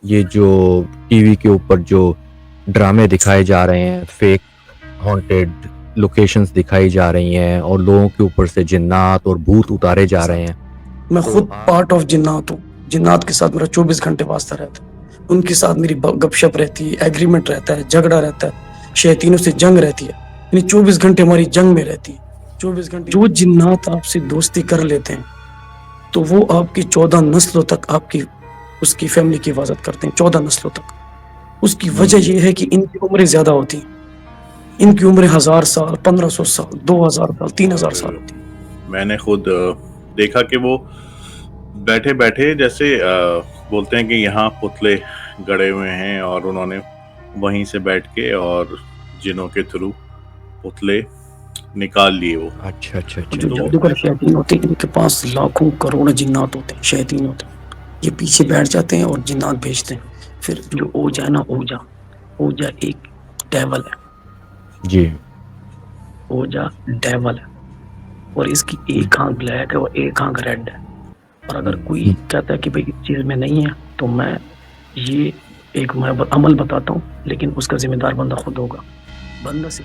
یہ جو T V کے اوپر جو ڈرامے دکھائے جا رہے ہیں، فیک ہانٹیڈ لوکیشنز دکھائی جا رہی ہیں اور لوگوں کے اوپر سے جنات اور بھوت اتارے جا رہے ہیں، میں خود پارٹ آف جنات ہوں. جنات کے ساتھ میرا 24 گھنٹے واسطہ رہتا ہے. ان کے ساتھ میری گپ شپ رہتی ہے، ایگریمنٹ رہتا ہے، جھگڑا رہتا ہے، شیطینوں سے جنگ رہتی ہے. یعنی 24 گھنٹے ہماری جنگ میں رہتی ہے. 24 گھنٹے جو جنات آپ سے دوستی کر لیتے ہیں تو وہ آپ کی 14 نسلوں تک آپ کی اس کی فیملی کی حفاظت کرتے ہیں. 14 نسلوں تک. اس کی وجہ یہ ہے کہ ان کی عمریں زیادہ ہوتی ہیں. ان کی عمریں 1000 سال، 1500 سال، 2000 سال، 3000 سال ہوتی ہیں. میں نے خود دیکھا کہ وہ بیٹھے بیٹھے جیسے بولتے ہیں کہ یہاں پتلے گڑے ہوئے ہیں اور انہوں نے وہیں سے بیٹھ کے اور جنوں کے تھرو پتلے نکال لیے. وہ اچھا اچھا جو اچھا جادوگر شیاطین ہوتے ہیں ان کے پاس لاکھوں کروڑوں جنات ہوتے ہیں، شیاطین ہوتے ہیں. یہ پیچھے بیٹھ جاتے ہیں اور جنات بھیجتے ہیں. پھر جو اوجا ہے نا، اوجا ایک ڈیول ہے. جی اوجا ڈیول ہے اور اس کی ایک آنکھ بلیک ہے اور ایک آنکھ ریڈ ہے. اور اگر کوئی کہتا ہے کہ بھئی اس چیز میں نہیں ہے تو میں عمل بتاتا ہوں، لیکن اس کا ذمہ دار بندہ خود ہوگا. بندہ سے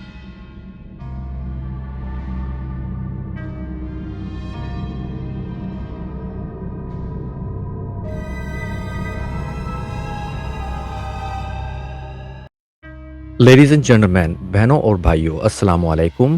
لیڈیز اینڈ جینٹلمین، بہنوں اور بھائیوں، السلام علیکم.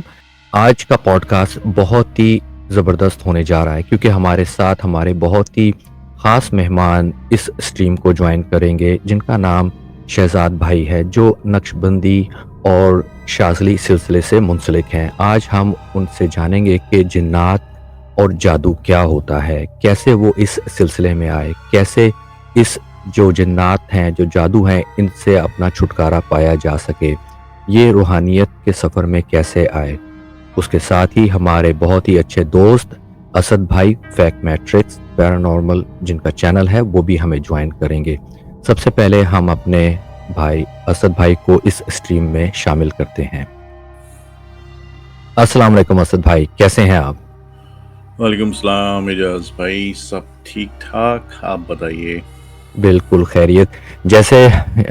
آج کا پوڈ کاسٹ بہت ہی زبردست ہونے جا رہا ہے کیونکہ ہمارے ساتھ ہمارے بہت ہی خاص مہمان اس اسٹریم کو جوائن کریں گے، جن کا نام شہزاد بھائی ہے، جو نقش بندی اور شاذلی سلسلے سے منسلک ہیں. آج ہم ان سے جانیں گے کہ جنات اور جادو کیا ہوتا ہے، کیسے وہ اس سلسلے میں آئے، کیسے اس جو جنات ہیں، جو جادو ہیں، ان سے اپنا چھٹکارا پایا جا سکے، یہ روحانیت کے سفر میں کیسے آئے. اس کے ساتھ ہی ہمارے بہت ہی اچھے دوست اسد بھائی فیک میٹرکس پیرانارمل جن کا چینل ہے، وہ بھی ہمیں جوائن کریں گے. سب سے پہلے ہم اپنے بھائی اسد بھائی کو اس اسٹریم میں شامل کرتے ہیں. السلام علیکم اسد بھائی، کیسے ہیں آپ؟ وعلیکم السلام اعجاز بھائی، سب ٹھیک ٹھاک، آپ بتائیے. بالکل خیریت. جیسے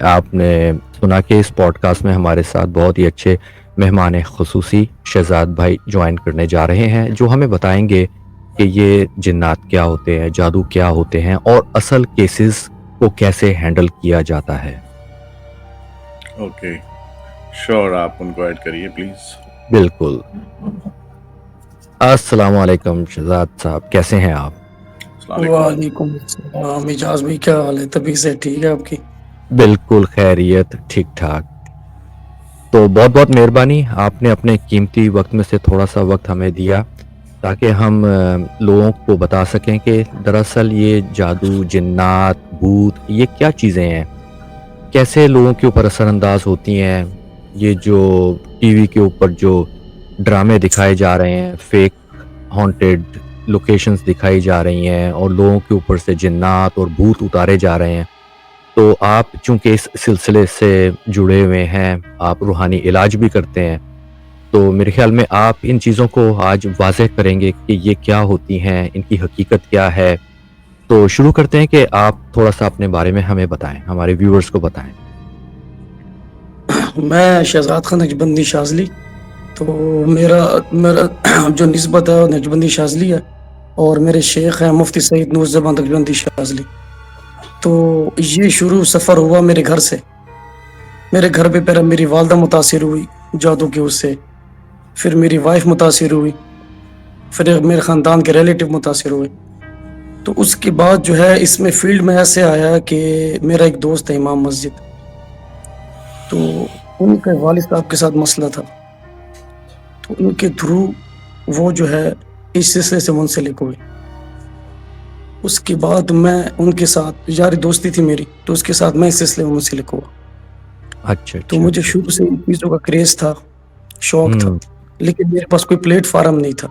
آپ نے سنا کہ اس پوڈ کاسٹ میں ہمارے ساتھ بہت ہی اچھے مہمان خصوصی شہزاد بھائی جوائن کرنے جا رہے ہیں، جو ہمیں بتائیں گے کہ یہ جنات کیا ہوتے ہیں، جادو کیا ہوتے ہیں اور اصل کیسز کو کیسے ہینڈل کیا جاتا ہے. اوکے شور، آپ ان کو ایڈ کریے پلیز. بالکل. السلام علیکم شہزاد صاحب، کیسے ہیں آپ؟ السلام علیکم. وعلیکم السلام. اعجاز بھائی کیا حال ہے؟ طبیعت سے ٹھیک ہے آپ کی؟ بالکل خیریت، ٹھیک ٹھاک. تو بہت بہت مہربانی، آپ نے اپنے قیمتی وقت میں سے تھوڑا سا وقت ہمیں دیا تاکہ ہم لوگوں کو بتا سکیں کہ دراصل یہ جادو، جنات، بھوت، یہ کیا چیزیں ہیں، کیسے لوگوں کے اوپر اثر انداز ہوتی ہیں. یہ جو ٹی وی کے اوپر جو ڈرامے دکھائے جا رہے ہیں، فیک ہانٹیڈ لوکیشنز دکھائی جا رہی ہیں اور لوگوں کے اوپر سے جنات اور بھوت اتارے جا رہے ہیں. تو آپ چونکہ اس سلسلے سے جڑے ہوئے ہیں، آپ روحانی علاج بھی کرتے ہیں، تو میرے خیال میں آپ ان چیزوں کو آج واضح کریں گے کہ یہ کیا ہوتی ہیں، ان کی حقیقت کیا ہے. تو شروع کرتے ہیں کہ آپ تھوڑا سا اپنے بارے میں ہمیں بتائیں، ہمارے ویورز کو بتائیں. میں شہزاد خان نقشبندی شاذلی. تو میرا جو نسبت ہے وہ نقشبندی شاذلی ہے اور میرے شیخ ہیں مفتی سعید نور زبان نقشبندی شاذلی. تو یہ شروع سفر ہوا میرے گھر سے. میرے گھر پہ پہلے میری والدہ متاثر ہوئی جادو کے اس سے، پھر میری وائف متاثر ہوئی، پھر میرے خاندان کے ریلیٹیو متاثر ہوئے. تو اس کے بعد جو ہے اس میں فیلڈ میں ایسے آیا کہ میرا ایک دوست ہے امام مسجد، تو ان کے والد صاحب کے ساتھ مسئلہ تھا، تو ان کے تھرو وہ جو ہے اس سلسلے سے منسلک ہوئے. اس کے بعد میں ان کے ساتھ یاری دوستی تھی میری، تو اس کے ساتھ میں اس سلسلے میں منسلک ہوا. اچھا تو اچھا مجھے اچھا. شروع سے ان چیزوں کا کریز تھا، شوق تھا، ہوں. لیکن میرے پاس کوئی پلیٹ فارم نہیں تھا.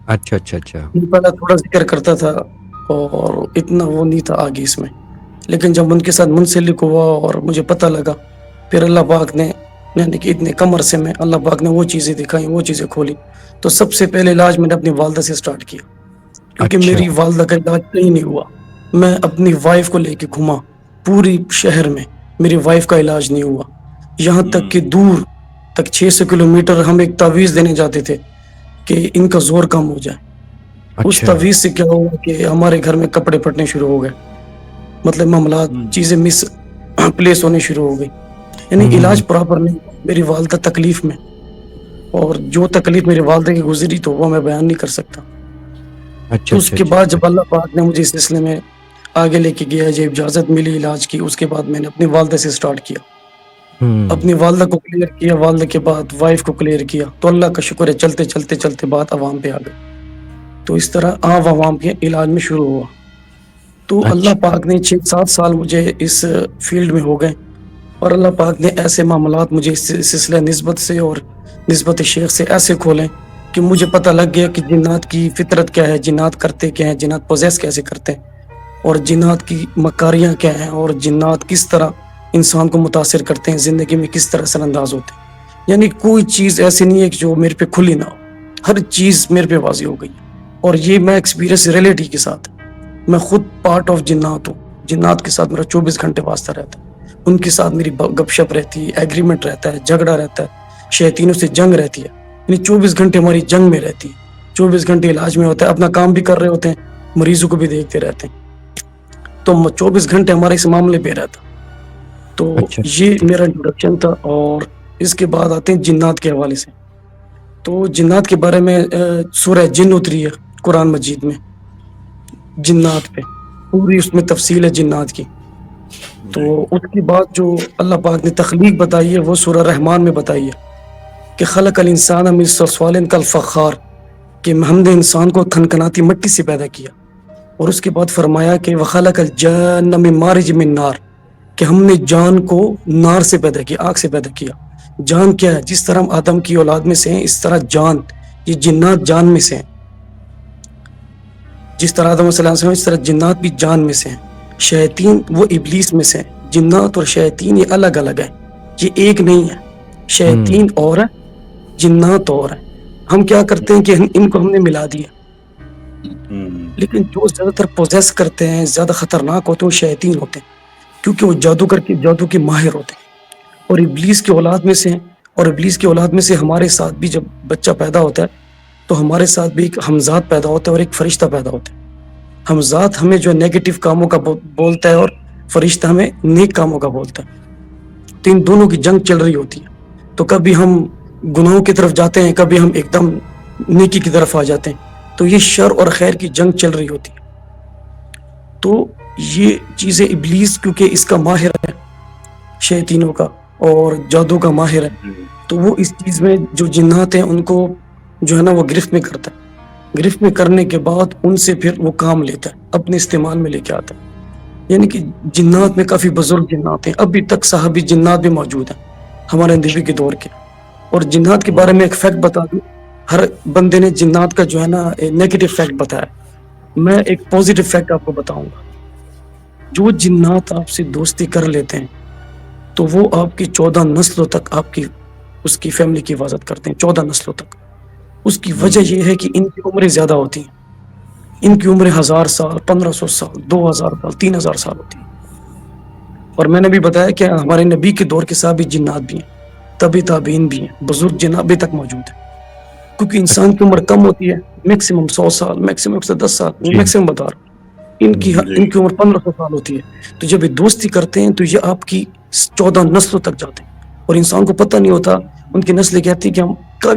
اچھا اچھا اچھا. پہلا تھوڑا ذکر کرتا تھا اور اتنا وہ نہیں تھا آگے اس میں، لیکن جب ان کے ساتھ منسلک ہوا اور مجھے پتہ لگا، پھر اللہ پاک نے یعنی کہ اتنے کم عرصے میں اللہ پاک نے وہ چیزیں دکھائیں، وہ چیزیں کھولی. تو سب سے پہلے علاج میں نے اپنی والدہ سے سٹارٹ کیا، کیونکہ اچھا میری والدہ کا علاج کہیں نہیں ہوا. میں اپنی وائف کو لے کے گھما پوری شہر میں میری وائف کا علاج نہیں ہوا، یہاں تک کہ دور تک 600 کلومیٹر ہم ایک تعویذ دینے جاتے تھے کہ ان کا زور کم ہو جائے۔ اس اچھا تعویذ سے کیا ہوا کہ ہمارے گھر میں کپڑے پھٹنے شروع ہو گئے، مطلب معاملات چیزیں مس پلیس ہونے شروع ہو گئی، یعنی علاج پراپر نہیں۔ میری والدہ تکلیف میں، اور جو تکلیف میری والدہ کی گزری تو وہ میں بیان نہیں کر سکتا۔ اچھا تو اس کے بعد جب اللہ پاک نے مجھے اس سلسلے میں آگے لے کے گیا، جب اجازت ملی علاج کی، اس کے بعد میں نے اپنی والدہ سے سٹارٹ کیا، اپنی والدہ کو کلیئر کیا، والدہ کے بعد وائف کو کلیئر کیا، تو اللہ کا شکر ہے چلتے چلتے چلتے بات عوام پہ آ گئی۔ تو اس طرح عوام کے علاج میں شروع ہوا۔ تو اللہ پاک نے 6-7 سال مجھے اس فیلڈ میں ہو گئے، اور اللہ پاک نے ایسے معاملات مجھے اس سلسلہ نسبت سے اور نسبت شیخ سے ایسے کھولیں کہ مجھے پتہ لگ گیا کہ جنات کی فطرت کیا ہے، جنات کرتے کیا ہیں، جنات پوزیس کیسے کرتے ہیں، اور جنات کی مکاریاں کیا ہیں، اور جنات کس طرح انسان کو متاثر کرتے ہیں، زندگی میں کس طرح اثر انداز ہوتے ہیں۔ یعنی کوئی چیز ایسی نہیں ہے کہ جو میرے پہ کھلی نہ ہو، ہر چیز میرے پہ واضح ہو گئی، اور یہ میں ایکسپیرینس ریئلٹی کے ساتھ، میں خود پارٹ آف جنات ہوں، جنات کے ساتھ میرا 24 گھنٹے واسطہ رہتا ہے، ان کے ساتھ میری گپ شپ رہتی ہے، ایگریمنٹ رہتا ہے، جھگڑا رہتا ہے، شیطینوں سے جنگ رہتی ہے، یعنی 24 گھنٹے ہماری جنگ میں رہتی ہے، 24 گھنٹے علاج میں ہوتا ہے، اپنا کام بھی کر رہے ہوتے ہیں، مریضوں کو بھی دیکھتے رہتے ہیں، تو 24 گھنٹے ہمارے اس معاملے پہ رہتا۔ تو یہ میرا انٹروڈکشن تھا، اور اس کے بعد آتے ہیں جنات کے حوالے سے۔ تو جنات کے بارے میں سورہ جن اتری ہے قرآن مجید میں، جنات پہ پوری اس میں تفصیل ہے جنات کی۔ تو اس کے بعد جو اللہ پاک نے تخلیق بتائی ہے وہ سورہ رحمان میں بتائی ہے کہ خلق الانسان من صلصال کالفخار، کہ ہم نے انسان کو کھنکھناتی مٹی سے پیدا کیا، اور اس کے بعد فرمایا کہ وخلق الجان من مارج من نار، کہ ہم نے جان کو نار سے پیدا کیا، آگ سے پیدا کیا۔ جان کیا ہے؟ جس طرح ہم آدم کی اولاد میں سے ہیں، اس طرح جان، یہ جنات جان میں سے ہیں، جس طرح آدم علیہ السلام اس طرح جنات بھی جان میں سے ہیں۔ شیاطین وہ ابلیس میں سے ہیں، جنات اور شیاطین یہ الگ الگ ہیں، یہ ایک نہیں ہے، شیاطین اور ہے، جنات اور ہے۔ ہم کیا کرتے ہیں کہ ان کو ہم نے ملا دیا، لیکن جو زیادہ تر پوزیس کرتے ہیں، زیادہ خطرناک ہوتے ہیں، وہ شیاطین ہوتے ہیں، کیونکہ وہ جادو کے ماہر ہوتے ہیں، اور ابلیس کی اولاد میں سے ہیں۔ اور ابلیس کی اولاد میں سے ہمارے ساتھ بھی جب بچہ پیدا ہوتا ہے تو ہمارے ساتھ بھی ایک ہمزاد پیدا ہوتا ہے اور ایک فرشتہ پیدا ہوتا ہے۔ ہمزاد ہمیں جو نیگیٹو کاموں کا بولتا ہے، اور فرشتہ ہمیں نیک کاموں کا بولتا ہے، تو ان دونوں کی جنگ چل رہی ہوتی ہے۔ تو کبھی ہم گناہوں کی طرف جاتے ہیں، کبھی ہم ایک دم نیکی کی طرف آ جاتے ہیں، تو یہ شر اور خیر کی جنگ چل رہی ہوتی ہے۔ تو یہ چیزیں ابلیس کیونکہ اس کا ماہر ہے، شیطینوں کا اور جادو کا ماہر ہے، تو وہ اس چیز میں جو جنات ہیں ان کو جو ہے نا وہ گرفت میں کرتا ہے، گرفت میں کرنے کے بعد ان سے پھر وہ کام لیتا ہے، اپنے استعمال میں لے کے آتا ہے۔ یعنی کہ جنات میں کافی بزرگ جنات ہیں، ابھی تک صحابی جنات بھی موجود ہیں ہمارے نبی کے دور کے۔ اور جنات کے بارے میں ایک فیکٹ بتا دوں، ہر بندے نے جنات کا جو ہے نا نیگیٹو فیکٹ بتایا، میں ایک پازیٹیو فیکٹ آپ کو بتاؤں گا۔ جو جنات آپ سے دوستی کر لیتے ہیں تو وہ آپ کی 14 نسلوں تک آپ کی اس کی فیملی کی حفاظت کرتے ہیں، 14 نسلوں تک۔ اس کی وجہ یہ ہے کہ ان کی عمریں زیادہ ہوتی ہیں، ان کی عمریں 1000 سال، 1500 سال، 2000 سال، 3000 سال ہوتی ہیں۔ اور میں نے بھی بتایا کہ ہمارے نبی کے دور کے صحابی جنات بھی ہیں، تبی تابعین بھی ہیں، بزرگ جنات ابھی تک موجود ہیں، کیونکہ انسان کی عمر کم ہوتی ہے، میکسیمم 100 سال، میکسیمم 110 سال، میکسیمم بتا رہا ہوں۔ ان کی عمر 1500 سال ہوتی ہے، تو جب یہ دوستی کرتے ہیں تو یہ آپ کی 14 نسلوں تک جاتے ہیں، اور انسان کو پتہ نہیں ہوتا۔ ان کی نسلیں کہتی ہیں کہ ہم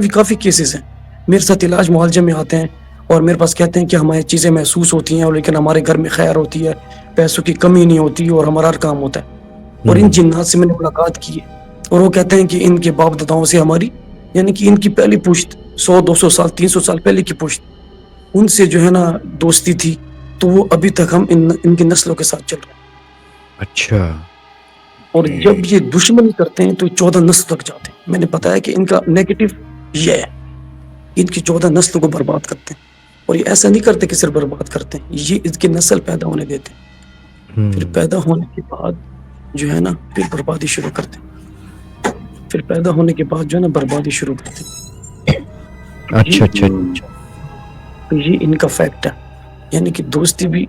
کافی کیسز ہیں میرے ساتھ علاج معالجے میں آتے ہیں، اور میرے پاس کہتے ہیں کہ ہمیں چیزیں محسوس ہوتی ہیں، اور لیکن ہمارے گھر میں خیر ہوتی ہے، پیسوں کی کمی نہیں ہوتی، اور ہمارا ہر کام ہوتا ہے۔ اور ان جنات سے میں نے ملاقات کی ہے، اور وہ کہتے ہیں کہ ان کے باپ داداؤں سے ہماری، یعنی کہ ان کی پہلی پشت 100-200 سال 300 سال پہلے کی پشت، ان سے جو ہے نا دوستی تھی، تو وہ ابھی تک ہم ان کی نسلوں کے ساتھ چل رہے ہیں۔ اچھا۔ اور جب یہ دشمنی کرتے ہیں تو 14 نسل تک جاتے ہیں۔ میں نے بتایا کہ ان کا نیگیٹو یہ ہے، ان کی 14 نسلوں کو برباد کرتے ہیں، اور یہ ایسا نہیں کرتے کہ صرف برباد کرتے ہیں، یہ اس کی نسل پیدا ہونے دیتے ہیں، پھر پیدا ہونے کے بعد جو ہے نا پھر بربادی شروع کرتے ہیں، پھر پیدا ہونے کے بعد جو ہے نا بربادی شروع کرتے ہیں۔ اچھا اچھا۔ تو یہ ان کا فیکٹ ہے، یعنی کہ دوستی بھی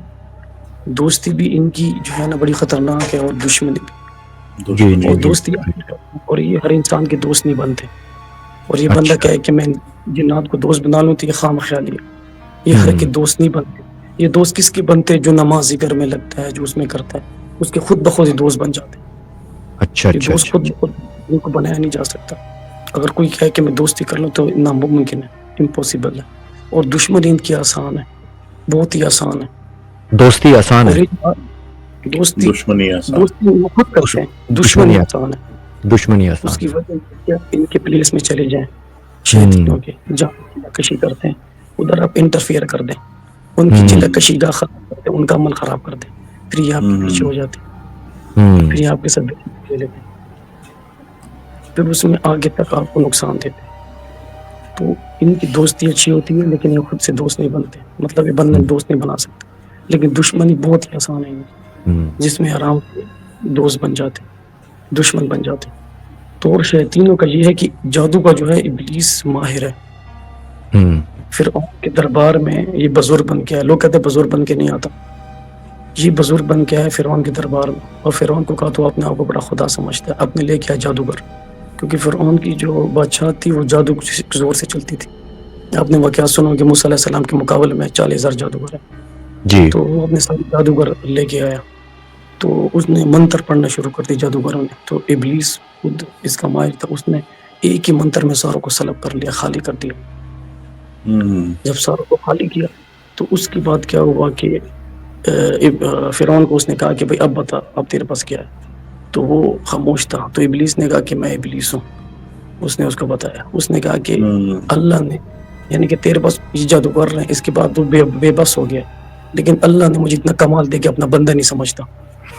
دوستی بھی ان کی جو ہے نا بڑی خطرناک ہے، اور دشمنی بھی. جی دشمنی جی اور جی دوستی اور یہ ہر انسان کے دوست نہیں بنتے. اور یہ بندہ اچھا کہے کہ میں جنات کو دوست بنا لوں تو یہ خام خیالی ہے. یہ ہر کے دوست نہیں بنتے. یہ دوست کس کے بنتے ہیں؟ جو نماز ذکر میں لگتا ہے، جو اس میں کرتا ہے، اس کے خود بخود ہی دوست بن جاتے ہیں. اچھا یہ اچھا دوست اچھا خود بخود ان کو بنایا نہیں جا سکتا. اگر کوئی کہے کہ میں دوستی کر لوں تو ناممکن ہے، امپاسبل ہے. اور دشمنی ان کی آسان ہے، بہت ہی آسان ہے. دوستی آسان اور ہے، ایک بات، دوستی دشمنی آسان. دوستی وہ خود کرتے ہیں، دشمنی دشمنی آسان ہے. دشمنی اس آسان کی ہے. وجہ کیا ان کے پلیس میں چلے جائیں شیطانوں کے، جہاں کشی کرتے ہیں ادھر آپ انٹرفیئر کر دیں، ان کی ہوں چلہ کشی کا خراب کر دیں، ان کا عمل خراب کر دیں، پھر یہ آپ کے پیچھے ہو جاتے ہیں، پھر یہ آپ کے ساتھ لے لیتے ہیں، پھر اس میں آگے تک آپ کو نقصان دیتے ہیں. تو ان کی دوستی اچھی ہوتی ہے، لیکن یہ خود سے دوست نہیں بنتے. مطلب یہ بندہ دوست نہیں بنا سکتے. لیکن دشمنی بہت ہی آسان ہے ان کی، جس میں آرام سے دوست بن جاتے، دشمن بن جاتے. تو اور شیاطینوں کا یہ ہے کہ جادو کا جو ہے ابلیس ماہر ہے. فرعون کے دربار میں یہ بزرگ بن کے ہے. لوگ کہتے ہیں بزرگ بن کے نہیں آتا. یہ بزرگ بن کے ہے فرعون کے دربار میں، اور فرعون کو کہا تو اپنے آپ کو بڑا خدا سمجھتا ہے، اپنے لے کے جادوگر. کیونکہ فرعون کی جو بادشاہ تھی وہ جادو کے زور سے چلتی تھی. آپ نے واقعات سنو کہ موسیٰ علیہ السلام کے مقابلے میں 40,000 جادوگر ہیں. جی تو وہ اپنے سارے جادوگر لے کے آیا، تو اس نے منتر پڑھنا شروع کر دی جادوگروں نے. تو ابلیس خود اس کا ماہر تھا، اس نے ایک ہی منتر میں ساروں کو سلب کر لیا، خالی کر دیا. جب ساروں کو خالی کیا تو اس کے بعد کیا ہوا کہ فرعون کو اس نے کہا کہ بھئی اب بتا، اب تیرے پاس کیا ہے؟ تو وہ خاموش تھا. تو ابلیس نے کہا کہ میں ابلیس ہوں. اس نے اس کو بتایا، اس نے کہا کہ اللہ نے، یعنی کہ تیرے پاس یہ جادوگر ہیں، اس کے بعد تو بے بس ہو گیا، لیکن اللہ نے مجھے اتنا کمال دے کہ اپنا بندہ نہیں سمجھتا.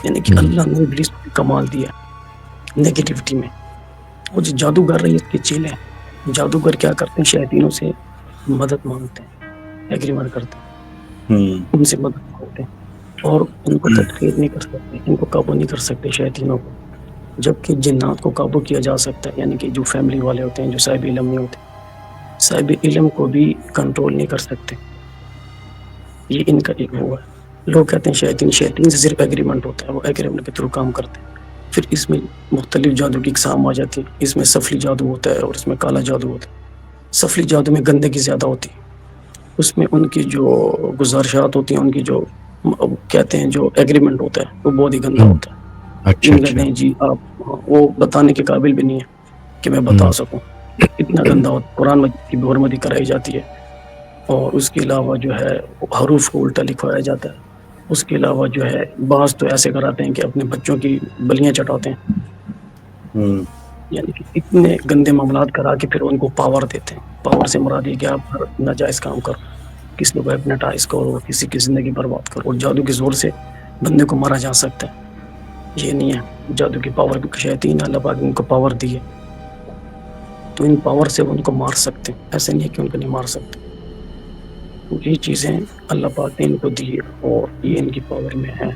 یعنی کہ اللہ نے ابلیس کو کمال دیا نیگیٹیوٹی میں. وہ جو جادوگر رہی اس کے چیلے ہیں. جادوگر کیا کرتے ہیں؟ شیاطینوں سے مدد مانگتے ہیں، ایگریمنٹ کرتے ہیں، ان سے مدد مانگتے ہیں، اور ان کو تدخیر نہیں کر سکتے، ان کو قابو نہیں کر سکتے شیاطینوں کو. جبکہ جنات کو قابو کیا جا سکتا ہے، یعنی کہ جو فیملی والے ہوتے ہیں، جو صاحب علم نہیں ہوتے، صاحب علم کو بھی کنٹرول نہیں کر سکتے. یہ ان کا ایک وہ ہے. لوگ کہتے ہیں شیاطین سے صرف ایگریمنٹ ہوتا ہے، وہ ایگریمنٹ کے تھرو کام کرتے ہیں. پھر اس میں مختلف جادو کی اقسام آ جاتی ہیں. اس میں سفلی جادو ہوتا ہے اور اس میں کالا جادو ہوتا ہے. سفلی جادو میں گندگی زیادہ ہوتی ہے، اس میں ان کی جو گزارشات ہوتی ہیں، ان کی جو کہتے ہیں جو ایگریمنٹ ہوتا ہے وہ بہت ہی گندا ہوتا ہے. اچھا ان کہتے اچھا ہیں جی آپ، وہ بتانے کے قابل بھی نہیں ہے کہ میں بتا سکوں، اتنا گندا ہوتا ہے. قرآن مجید کی برمدی کرائی جاتی ہے، اور اس کے علاوہ جو ہے حروف کو الٹا لکھوایا جاتا ہے. اس کے علاوہ جو ہے بعض تو ایسے کراتے ہیں کہ اپنے بچوں کی بلیاں چٹاتے ہیں. یعنی کہ اتنے گندے معاملات کرا کے پھر ان کو پاور دیتے ہیں. پاور سے مراد یہ کہ آپ ناجائز کام کرو، کسی کو ہپنوٹائز کرو، کسی کی زندگی برباد کرو. اور جادو کے زور سے بندے کو مارا جا سکتا ہے. یہ نہیں ہے جادو کی پاور بھی شیاطین اللہ پاک ان کو پاور دی ہے، تو ان پاور سے ان کو مار سکتے ہیں. ایسے نہیں کہ ان کو نہیں مار سکتے. یہ چیزیں اللہ پاک نے ان کو دی ہے، اور یہ ان کی پاور میں ہے.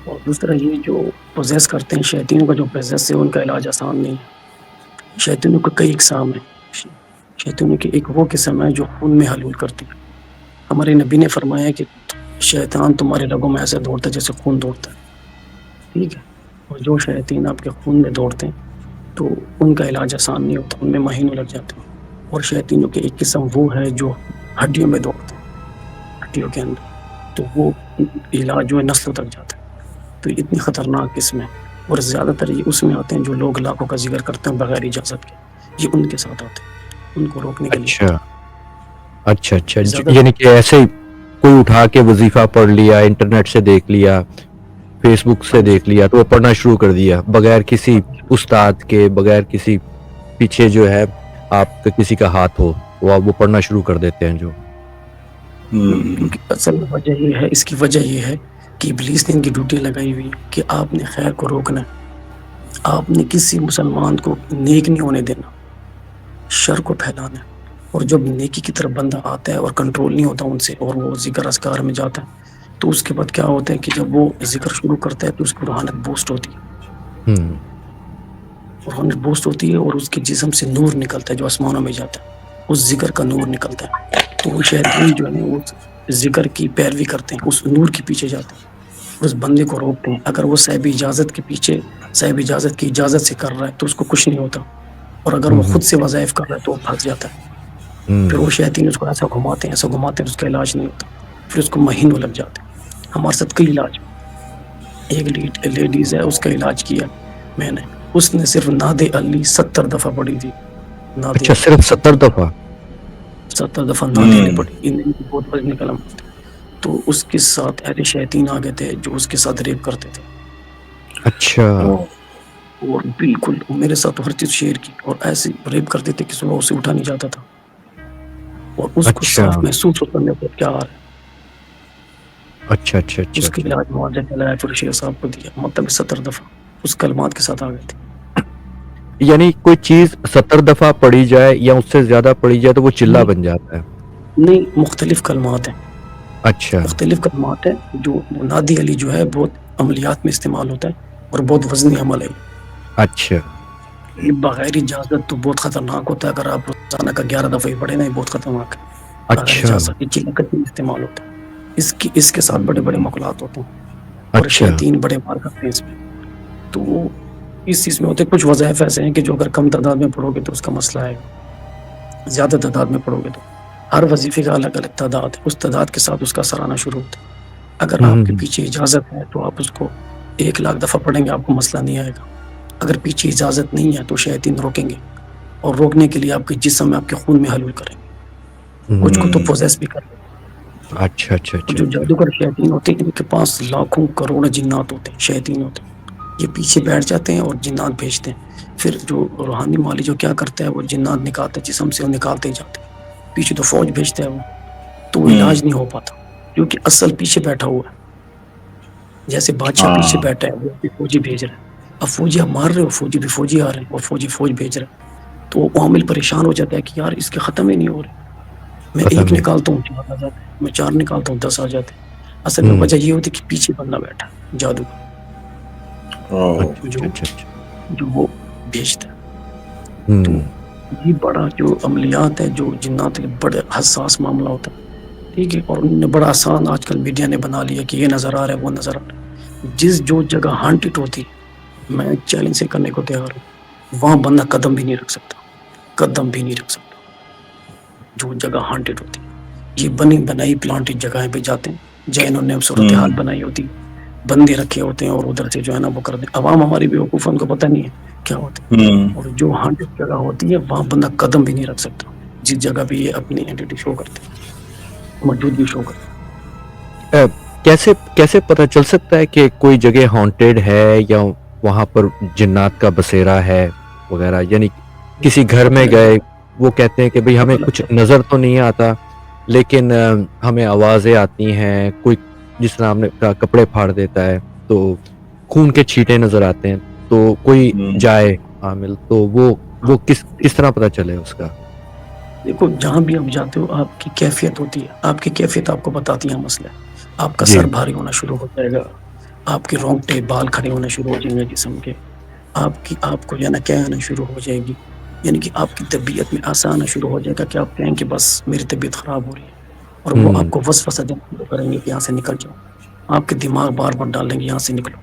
اور دوسرا یہ جو پوزیس کرتے ہیں شیاطینوں کا جو پوزیس ہے، ان کا علاج آسان نہیں ہے. شیاطینوں کا کئی اقسام ہیں. شیاطینوں کی ایک وہ قسم ہے جو خون میں حلول کرتی ہے. ہمارے نبی نے فرمایا کہ شیطان تمہارے رگوں میں ایسے دوڑتا ہے جیسے خون دوڑتا ہے. ٹھیک ہے. اور جو شیاطین آپ کے خون میں دوڑتے ہیں تو ان کا علاج آسان نہیں ہوتا، ان میں مہینوں لگ جاتے ہیں. اور شیاطینوں کی ایک قسم وہ ہے جو ہڈیوں میں دوڑتے ہیں، ہڈیوں کے اندر، تو وہ علاج جو ہے نسلوں تک جاتا ہے. تو یہ اتنی خطرناک قسم ہے. اور زیادہ تر یہ اس میں آتے ہیں جو لوگ لاکھوں کا ذکر کرتے ہیں بغیر اجازت کے. یہ ان کے ساتھ آتے ہیں، ان کو روکنے کے لیے اچھا آتے اچھا اچھا ہیں زیادہ. یعنی کہ ایسے ہی کوئی اٹھا کے وظیفہ پڑھ لیا، انٹرنیٹ سے دیکھ لیا، فیس بک ہاں سے جی، دیکھ لیا تو وہ پڑھنا شروع کر دیا بغیر کسی استاد کے، بغیر کسی پیچھے جو ہے آپ کا کسی کا ہاتھ ہو، وہ پڑھنا شروع کر دیتے ہیں جو. کیونکہ اصل وجہ یہ ہے، اس کی وجہ یہ ہے کہ ابلیس نے ان کی ڈیوٹی لگائی ہوئی کہ آپ نے خیر کو روکنا ہے. آپ نے کسی مسلمان کو نیک نہیں ہونے دینا، شر کو پھیلانا ہے. اور جب نیکی کی طرف بندہ آتا ہے اور کنٹرول نہیں ہوتا ان سے، اور وہ ذکر اذکار میں جاتا ہے، تو اس کے بعد کیا ہوتا ہے کہ جب وہ ذکر شروع کرتا ہے تو اس کی روحانیت بوسٹ ہوتی ہے، روحانیت بوسٹ ہوتی ہے، اور اس کے جسم سے نور نکلتا ہے جو آسمانوں میں جاتا ہے. اس ذکر کا نور نکلتا ہے. تو وہ شیاطین جو ہے اس ذکر کی پیروی کرتے ہیں، اس نور کے پیچھے جاتے ہیں. اس بندے کو روکتے ہیں. اگر وہ صاحب اجازت کے پیچھے صاحب اجازت کی اجازت سے کر رہا ہے تو اس کو کچھ نہیں ہوتا, اور اگر وہ خود سے وظائف کر رہا ہے تو وہ پھنس جاتا ہے. پھر وہ شیاطین اس کو ایسا گھماتے ہیں اس کا علاج نہیں ہوتا, پھر اس کو مہینوں لگ جاتے ہیں. ہمارے ساتھ کئی علاج, ایک لیڈیز ہے اس کا علاج کیا میں نے, اس نے صرف ناد علی 70 دفعہ پڑھی تھی. اچھا, صرف 70 دفعہ؟ 70 دفعہ ناد علی پڑھی. بہت وزنی کلام ہوتے. تو اس کے ساتھ ایسے شیاطین آ گئے تھے جو اس کے ساتھ ریپ کرتے تھے. اچھا. اور بالکل میرے ساتھ تو ہر چیز شیئر کی, اور ایسے ریپ کرتے تھے کہ صبح اسے اٹھا نہیں جاتا تھا, اور اس کو صاف محسوس ہوتا میرے کو کیا آ رہا ہے. اچھا اچھا اچھا. اس کے علاج معاوضہ چلایا, پھر شیخ صاحب کو دیا, مطلب 70 دفعہ اس کلمات کے ساتھ آ گئے تھے. یعنی کوئی چیز 70 دفعہ پڑھی جائے یا اس سے زیادہ پڑھی جائے تو وہ چلہ بن جاتا ہے؟ نہیں, مختلف کلمات ہیں. اچھا, مختلف کلمات ہیں. جو نادی علی جو ہے بہت عملیات میں استعمال ہوتا ہے اور بہت وزنی عمل ہے. اچھا. یہ بغیر اجازت تو بہت خطرناک ہوتا ہے. اگر آپ روزانہ کا 11 دفعہ ہی پڑھے نا, یہ بہت خطرناک ہے. بغیر اجازت یہ چلکت میں استعمال ہوتا ہے. اس کے ساتھ بڑے بڑے مقولات ہوتے ہیں, اور شیاطین بڑے مار کرتے ہیں اس میں. تو اس چیز میں ہوتے کچھ وظائف ایسے ہیں کہ جو اگر کم تعداد میں پڑھو گے تو اس کا مسئلہ ہے, زیادہ تعداد میں پڑھو گے تو ہر وظیفے کا الگ الگ تعداد ہے. اس تعداد کے ساتھ اس کا اثر آنا شروع ہوتا ہے. اگر آپ کے پیچھے اجازت ہے تو آپ اس کو 1,00,000 دفعہ پڑھیں گے, آپ کو مسئلہ نہیں آئے گا. اگر پیچھے اجازت نہیں ہے تو شیاطین روکیں گے, اور روکنے کے لیے آپ کے جسم میں آپ کے خون میں حلول کریں گے. کچھ کو تو پوزیس بھی کریں گے. اچھا اچھا. جو جادوگر شیاطین ہوتے ہیں ان کے پاس لاکھوں کروڑ جنات ہوتے ہیں, شیاطین ہوتے ہیں. یہ پیچھے بیٹھ جاتے ہیں اور جنات بھیجتے ہیں. پھر جو روحانی مالی جو کیا کرتا ہے, وہ جنات نکالتے جسم سے, وہ نکالتے جاتے ہیں. پیچھے تو فوج بھیجتا ہے وہ, تو وہ علاج نہیں ہو پاتا کیونکہ اصل پیچھے بیٹھا ہوا ہے. جیسے بادشاہ پیچھے بیٹھا ہے, وہ فوجی بھیج رہا ہے. اب فوجی آپ مار رہے ہو, فوجی بھی آ رہے ہیں, اور فوج بھیج رہا ہے. تو وہ عامل پریشان ہو جاتا ہے کہ یار اس کے ختم ہی نہیں ہو رہے. میں 1 نکالتا ہوں 4 آ جاتے ہیں, میں 4 نکالتا ہوں 10 آ جاتے ہیں. اصل میں وجہ یہ ہوتی ہے کہ پیچھے بندہ بیٹھا جادو جو وہ بھیجتا ہے. تو یہ بڑا جو عملیات ہے, جو جنات کے بڑے حساس معاملہ ہوتا ہے, ٹھیک ہے. اور انہوں نے بڑا آسان آج کل میڈیا نے بنا لیا کہ یہ نظر آ رہا ہے, وہ نظر آ رہا ہے. جس جو جگہ ہانٹڈ ہوتی ہے, میں چیلنج سے کرنے کو تیار ہوں, وہاں بندہ قدم بھی نہیں رکھ سکتا. جو جگہ ہانٹڈ ہوتی ہے, یہ بنی بنائی پلانٹڈ جگہیں پہ جاتے ہیں, جہاں انہوں نے صورتحال بنائی ہوتی, بندے رکھے ہوتے ہیں, اور ادھر سے جو ہے نا وہ کر دیں. عوام ہماری بیوقوف, ان کو پتہ نہیں ہے کیا ہوتا ہے. اور جو ہانٹڈ جگہ ہوتی ہے وہاں بندہ قدم بھی نہیں رکھ سکتا, جس جگہ پہ یہ اپنی اینٹیٹی شو کرتے ہیں, موجودگی شو کرتے ہیں. کیسے پتہ چل سکتا ہے کہ کوئی جگہ ہانٹڈ ہے یا وہاں پر جنات کا بسیرا ہے وغیرہ؟ یعنی کسی گھر میں گئے, وہ کہتے ہیں کہ بھئی ہمیں کچھ نظر تو نہیں آتا لیکن ہمیں آوازیں آتی ہیں, کوئی جس طرح ہم نے کپڑے پھاڑ دیتا ہے تو خون کے چھینٹے نظر آتے ہیں, تو کوئی جائے عامل, تو وہ کس طرح پتہ چلے اس کا؟ دیکھو, جہاں بھی آپ جاتے ہو آپ کی کیفیت ہوتی ہے, آپ کی کیفیت آپ کو بتاتی ہے مسئلہ. آپ کا سر بھاری ہونا شروع ہو جائے گا, آپ کے رونگٹے بال کھڑے ہونا شروع ہو جائیں گے جسم کے, آپ کو یا نا کیا آنا شروع ہو جائے گی. یعنی کہ آپ کی طبیعت میں ایسا آنا شروع ہو جائے گا کہ آپ کہیں کہ بس میری طبیعت خراب ہو رہی ہے, اور وہ آپ کو وسوسہ دینا شروع کریں گے کہ یہاں سے نکل جاؤ. آپ کے دماغ بار بار ڈالیں گے یہاں سے نکلو.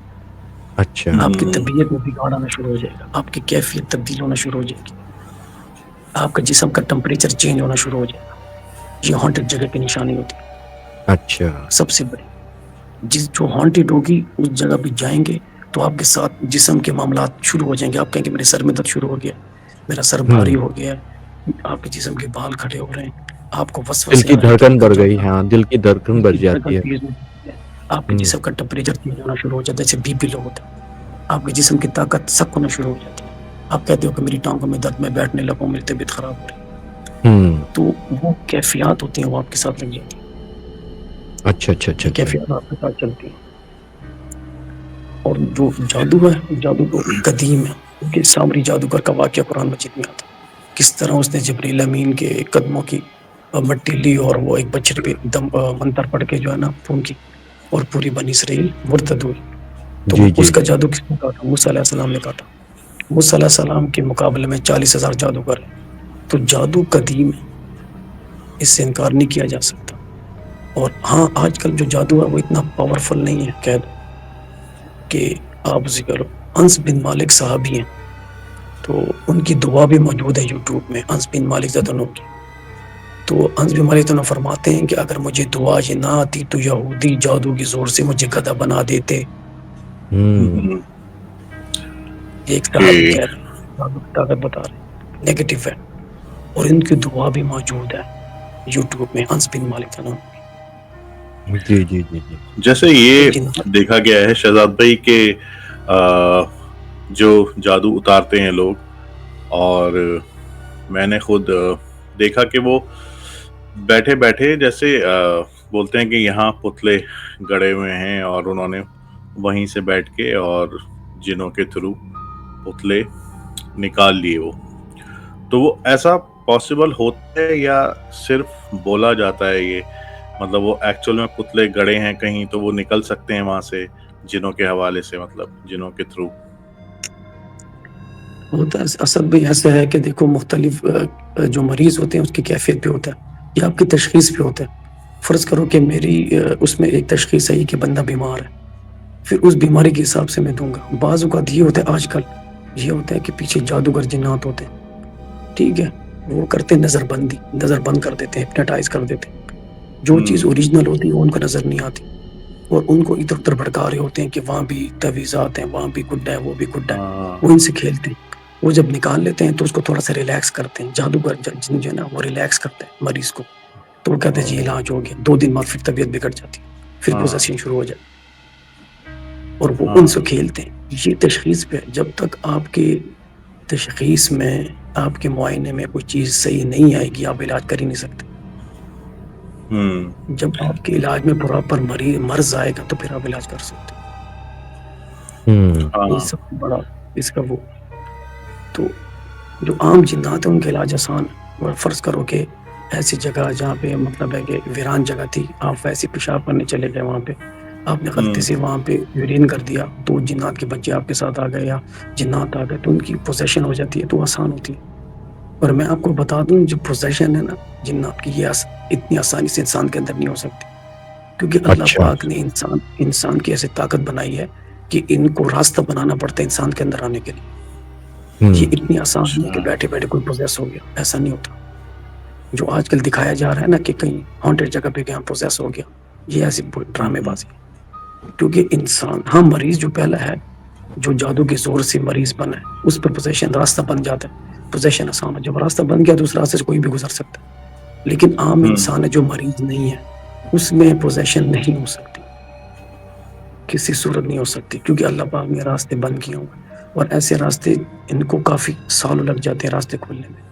اچھا. آپ کی طبیعت میں بگاڑ آنا شروع ہو جائے گا, آپ کی کیفیت تبدیل ہونا شروع ہو جائے گی, آپ کا جسم کا ٹمپریچر چینج ہونا شروع ہو جائے گا. یہ ہانٹڈ جگہ کی نشانی ہوتی ہے. اچھا. سب سے بڑی جو ہانٹڈ ہوگی اس جگہ پہ جائیں گے تو آپ کے ساتھ جسم کے معاملات شروع ہو جائیں گے. آپ کہیں کہ میرے سر میں درد شروع ہو گیا, میرا سر بھاری ہو گیا, آپ کے جسم کے بال کھڑے ہو رہے ہیں, آپ کو دل وسوسے کی آ رہے ہیں کہ دھڑکن نکل بڑھ جاؤ. گئی. ہاں, دل کی دھڑکن بڑھ جاتی ہے. آپ کے جسم کا ٹمپریچر چینج ہونا شروع ہو جاتا ہے, جیسے بی پی لو ہوتا ہے. آپ کے جسم کی طاقت سخت ہونا شروع ہو جاتی ہے. آپ کہتے ہو کہ میری ٹانگوں میں درد, میں بیٹھنے لگوں, میری طبیعت خراب ہو رہی ہے. تو وہ کیفیات ہوتی ہیں, وہ آپ کے ساتھ لگ جاتی ہیں. اچھا اچھا اچھا. کیفیات آپ کے ساتھ چلتی ہیں. اور جو جادو ہے, جادو تو قدیم ہے, کیونکہ سامری جادوگر کا واقعہ قرآن مجید میں آتا ہے. کس طرح اس نے جبریل امین کے قدموں کی مٹی لی اور وہ ایک بچڑے پہ دم منتر پڑھ کے جو ہے نا پھونکی, اور پوری بنی اسرائیل مرتد ہوئی. تو اس کا جادو کس نے کاٹا؟ موسیٰ علیہ السلام نے کاٹا. موسیٰ علیہ السلام کے مقابلے میں 40,000 جادوگر ہیں. تو جادو قدیم ہے, اس سے انکار نہیں کیا جا سکتا. اور ہاں, آج کل جو جادو ہے وہ اتنا پاورفل نہیں ہے, کہ آپ ذکر انس بن مالک صحابی ہیں، تو ان کی دعا بھی موجود ہے یوٹیوب میں، انس بن مالک زدنو کی. تو انس بن مالک زدنو فرماتے ہیں کہ اگر مجھے دعا یہ نہ آتی تو یہودی جادو کی زور سے مجھے گدھا بنا دیتے. ہوں یہ ایک کہ صحابی کہہ رہے ہیں، جادو کی طاقت بتا رہے ہیں، نیگیٹو ہے. اور ان کی دعا بھی موجود ہے یوٹیوب میں، انس بن مالک زدنو. جی جی جی جی جیسے تو یہ جنات دیکھا گیا ہے شہزاد بھائی کہ جو جادو اتارتے ہیں لوگ، اور میں نے خود دیکھا کہ وہ بیٹھے بیٹھے جیسے بولتے ہیں کہ یہاں پتلے گڑے ہوئے ہیں، اور انہوں نے وہیں سے بیٹھ کے اور جنوں کے تھرو پتلے نکال لیے وہ. تو وہ ایسا پاسبل ہوتا ہے یا صرف بولا جاتا ہے؟ یہ مطلب وہ ایکچول میں پتلے گڑے ہیں کہیں تو وہ نکل سکتے ہیں وہاں سے جنوں کے حوالے سے، مطلب جنوں کے تھرو؟ ہوتا ہے اصل بھی ایسا ہے کہ دیکھو، مختلف جو مریض ہوتے ہیں اس کی کیفیت بھی ہوتا ہے، یا آپ کی تشخیص بھی ہوتا ہے. فرض کرو کہ میری اس میں ایک تشخیص ہے کہ بندہ بیمار ہے، پھر اس بیماری کے حساب سے میں دوں گا. بعض اوقات یہ ہوتا ہے، آج کل یہ ہوتا ہے کہ پیچھے جادوگر جنات ہوتے ہیں، ٹھیک ہے، وہ کرتے ہیں نظر بندی، نظر بند کر دیتے ہیں، ہپناٹائز کر دیتے ہیں. جو چیز اوریجنل ہوتی ہے وہ ان کو نظر نہیں آتی، اور ان کو ادھر ادھر بھڑکا رہے ہوتے ہیں کہ وہاں بھی تویزات ہیں، وہاں بھی گڈا ہے، وہ بھی گڈا ہے. ہاں وہ ان سے کھیلتے ہیں. وہ جب نکال لیتے ہیں تو اس کو تھوڑا سا ریلیکس کرتے ہیں. جادوگر جن جو ہے نا وہ ریلیکس کرتے ہیں مریض کو، تو وہ کہتے ہیں جی علاج ہو گیا. 2 دن بعد پھر طبیعت بگڑ جاتی ہے، پھر ہاں پوزیشن شروع ہو جائے، اور وہ ہاں ان سے کھیلتے ہیں. یہ تشخیص پہ جب تک آپ کے تشخیص میں، آپ کے معائنے میں کوئی چیز صحیح نہیں آئے گی، آپ علاج کر ہی نہیں سکتے. جب آپ کے علاج میں پراپر مرض آئے گا تو پھر آپ علاج کر سکتے ہیں. یہ سب سے بڑا اس کا وہ. تو جو عام جنات ہیں ان کا علاج آسان ہے. فرض کرو کہ ایسی جگہ جہاں پہ مطلب ہے کہ ویران جگہ تھی، آپ ویسے پیشاب کرنے چلے گئے، وہاں پہ آپ نے غلطی سے وہاں پہ یورین کر دیا، تو جنات کے بچے آپ کے ساتھ آ گئے یا جنات آ گئے، تو ان کی پوزیشن ہو جاتی ہے، تو آسان ہوتی ہے. اور میں آپ کو بتا دوں، جو پوزیشن ہے نا جنات کی، یہ اتنی آسانی سے انسان کے اندر نہیں ہو سکتی، کیونکہ اللہ اچھا پاک نے انسان کی ایسی طاقت بنائی ہے کہ ان کو راستہ بنانا پڑتا ہے انسان کے اندر آنے کے لیے. یہ اتنی آسان نہیں کہ بیٹھے بیٹھے کوئی پوزیس ہو گیا، ایسا نہیں ہوتا. جو آج کل دکھایا جا رہا ہے نا کہ کہیں ہانٹڈ جگہ پہ گیا پوزیس ہو گیا، یہ ایسی ڈرامے بازی ہے. کیونکہ انسان، ہم مریض جو پہلا ہے، جو جادو کے زور سے مریض بنا ہے، اس پر پوزیشن راستہ بن جاتا ہے. پوزیشن آسان ہے، جب راستہ بن گیا تو اس راستے سے کوئی بھی گزر سکتا ہے. لیکن عام انسان ہے جو مریض نہیں ہے، اس میں پوزیشن نہیں ہو سکتی، کسی صورت نہیں ہو سکتی، کیونکہ اللہ پاک نے راستے بند کیے ہوں. اور ایسے راستے ان کو کافی سال لگ جاتے ہیں راستے کھولنے میں.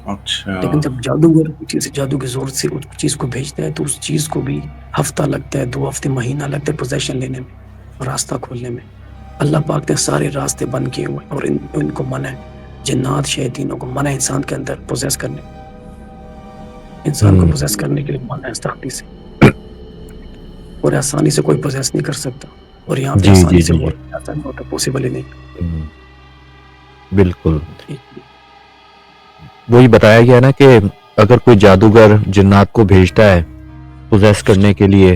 اچھا لیکن جب جادوگر جادو کے زور سے اس چیز کو بھیجتا ہے تو اس چیز کو بھی ہفتہ لگتا ہے، 2 ہفتے، مہینہ لگتا ہے پوزیشن لینے میں، راستہ کھولنے میں. اللہ پاک نے سارے راستے بند کیے ہوئے، اور ان کو منع ہے، جنات شیطینوں کو منع ہے انسان کے اندر پوزیس کرنے، انسان کو پوزیس کرنے کے لیے منع ہے سختی سے. اور آسانی سے کوئی پوزیس نہیں کر سکتا، اور یہاں پہ جی آسانی جی سے جی ہو جی رہا ہے، ایسا نہیں ہوتا، پاسبل ہی نہیں. بالکل ٹھیک. وہی بتایا گیا نا کہ اگر کوئی جادوگر جنات کو بھیجتا ہے پوزیس کرنے کے لیے،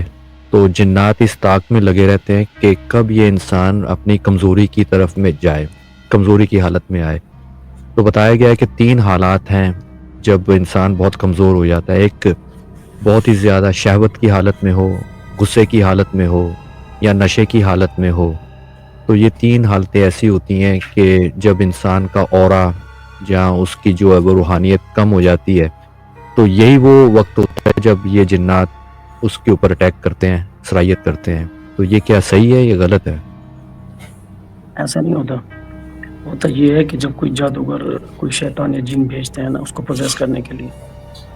تو جنات اس طاق میں لگے رہتے ہیں کہ کب یہ انسان اپنی کمزوری کی طرف میں جائے، کمزوری کی حالت میں آئے. تو بتایا گیا ہے کہ 3 حالات ہیں جب انسان بہت کمزور ہو جاتا ہے. ایک بہت ہی زیادہ شہوت کی حالت میں ہو، غصے کی حالت میں ہو، یا نشے کی حالت میں ہو. تو یہ 3 حالتیں ایسی ہوتی ہیں کہ جب انسان کا اورا، جہاں اس کی جو ہے وہ روحانیت کم ہو جاتی ہے، تو یہی وہ وقت ہوتا ہے جب یہ جنات اس کے اوپر اٹیک کرتے ہیں، صلاحیت کرتے ہیں. تو یہ کیا صحیح ہے یا غلط ہے؟ ایسا نہیں ہوتا. ہوتا یہ ہے کہ جب کوئی جادوگر، کوئی شیطان یا جن بھیجتے ہیں نا اس کو پوزیس کرنے کے لیے،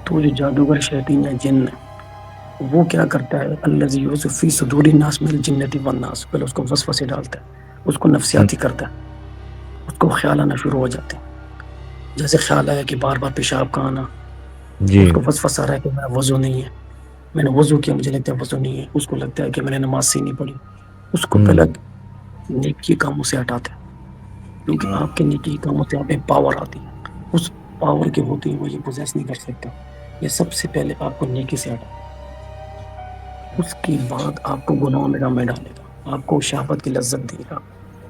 تو جو جادوگر شیطان یا جن ہے، وہ کیا کرتا ہے، الذی یوسف فی صدور الناس من الجنۃ والناس، پہلے اس کو وسوسے ڈالتا ہے، اس کو نفسیاتی کرتا ہے، اس کو خیال آنا شروع ہو جاتے ہیں. جیسے خیال آیا کہ بار بار پیشاب کا آنا، جی اس کو وسوسہ رہا ہے کہ میرا وضو نہیں ہے، میں نے وضو کیا، مجھے لگتا ہے وضو نہیں ہے. اس کو لگتا ہے کہ میں نے نماز سے نہیں پڑھی. اس کو پہلے نیکی کاموں سے ہٹاتا ہے، کیونکہ آپ کے نیکی کاموں سے آپ میں پاور آتی ہے. اس پاور کے ہوتے ہوئے یہ پوزیس نہیں کر سکتا. یہ سب سے پہلے آپ کو نیکی سے ہٹا، اس کے بعد آپ کو گناہوں میں ڈالے گا. آپ کو شہوت کی لذت دے گا،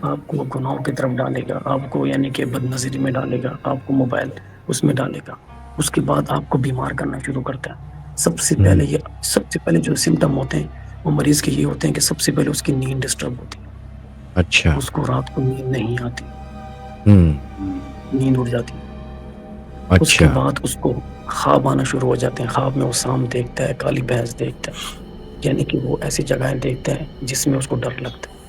آپ کو گناہوں کی طرف ڈالے گا، آپ کو یعنی کہ بد نظری میں ڈالے گا، آپ کو موبائل اس میں ڈالے گا، اس کے بعد آپ کو بیمار کرنا شروع کرتا ہے۔ سب سے پہلے جو سمٹم ہوتے ہیں وہ مریض کے یہ ہوتے ہیں کہ سب سے پہلے اس کی نیند ڈسٹرب ہوتی ہے، اچھا اس کو رات کو نیند نہیں آتی، ہوں نیند اڑ جاتی ہے۔ اس کے اچھا بعد اس کو خواب آنا شروع ہو جاتے ہیں، خواب میں وہ سانپ دیکھتا ہے، کالی بھینس دیکھتا ہے، یعنی کہ وہ ایسی جگہیں دیکھتا ہے جس میں اس کو ڈر لگتا ہے۔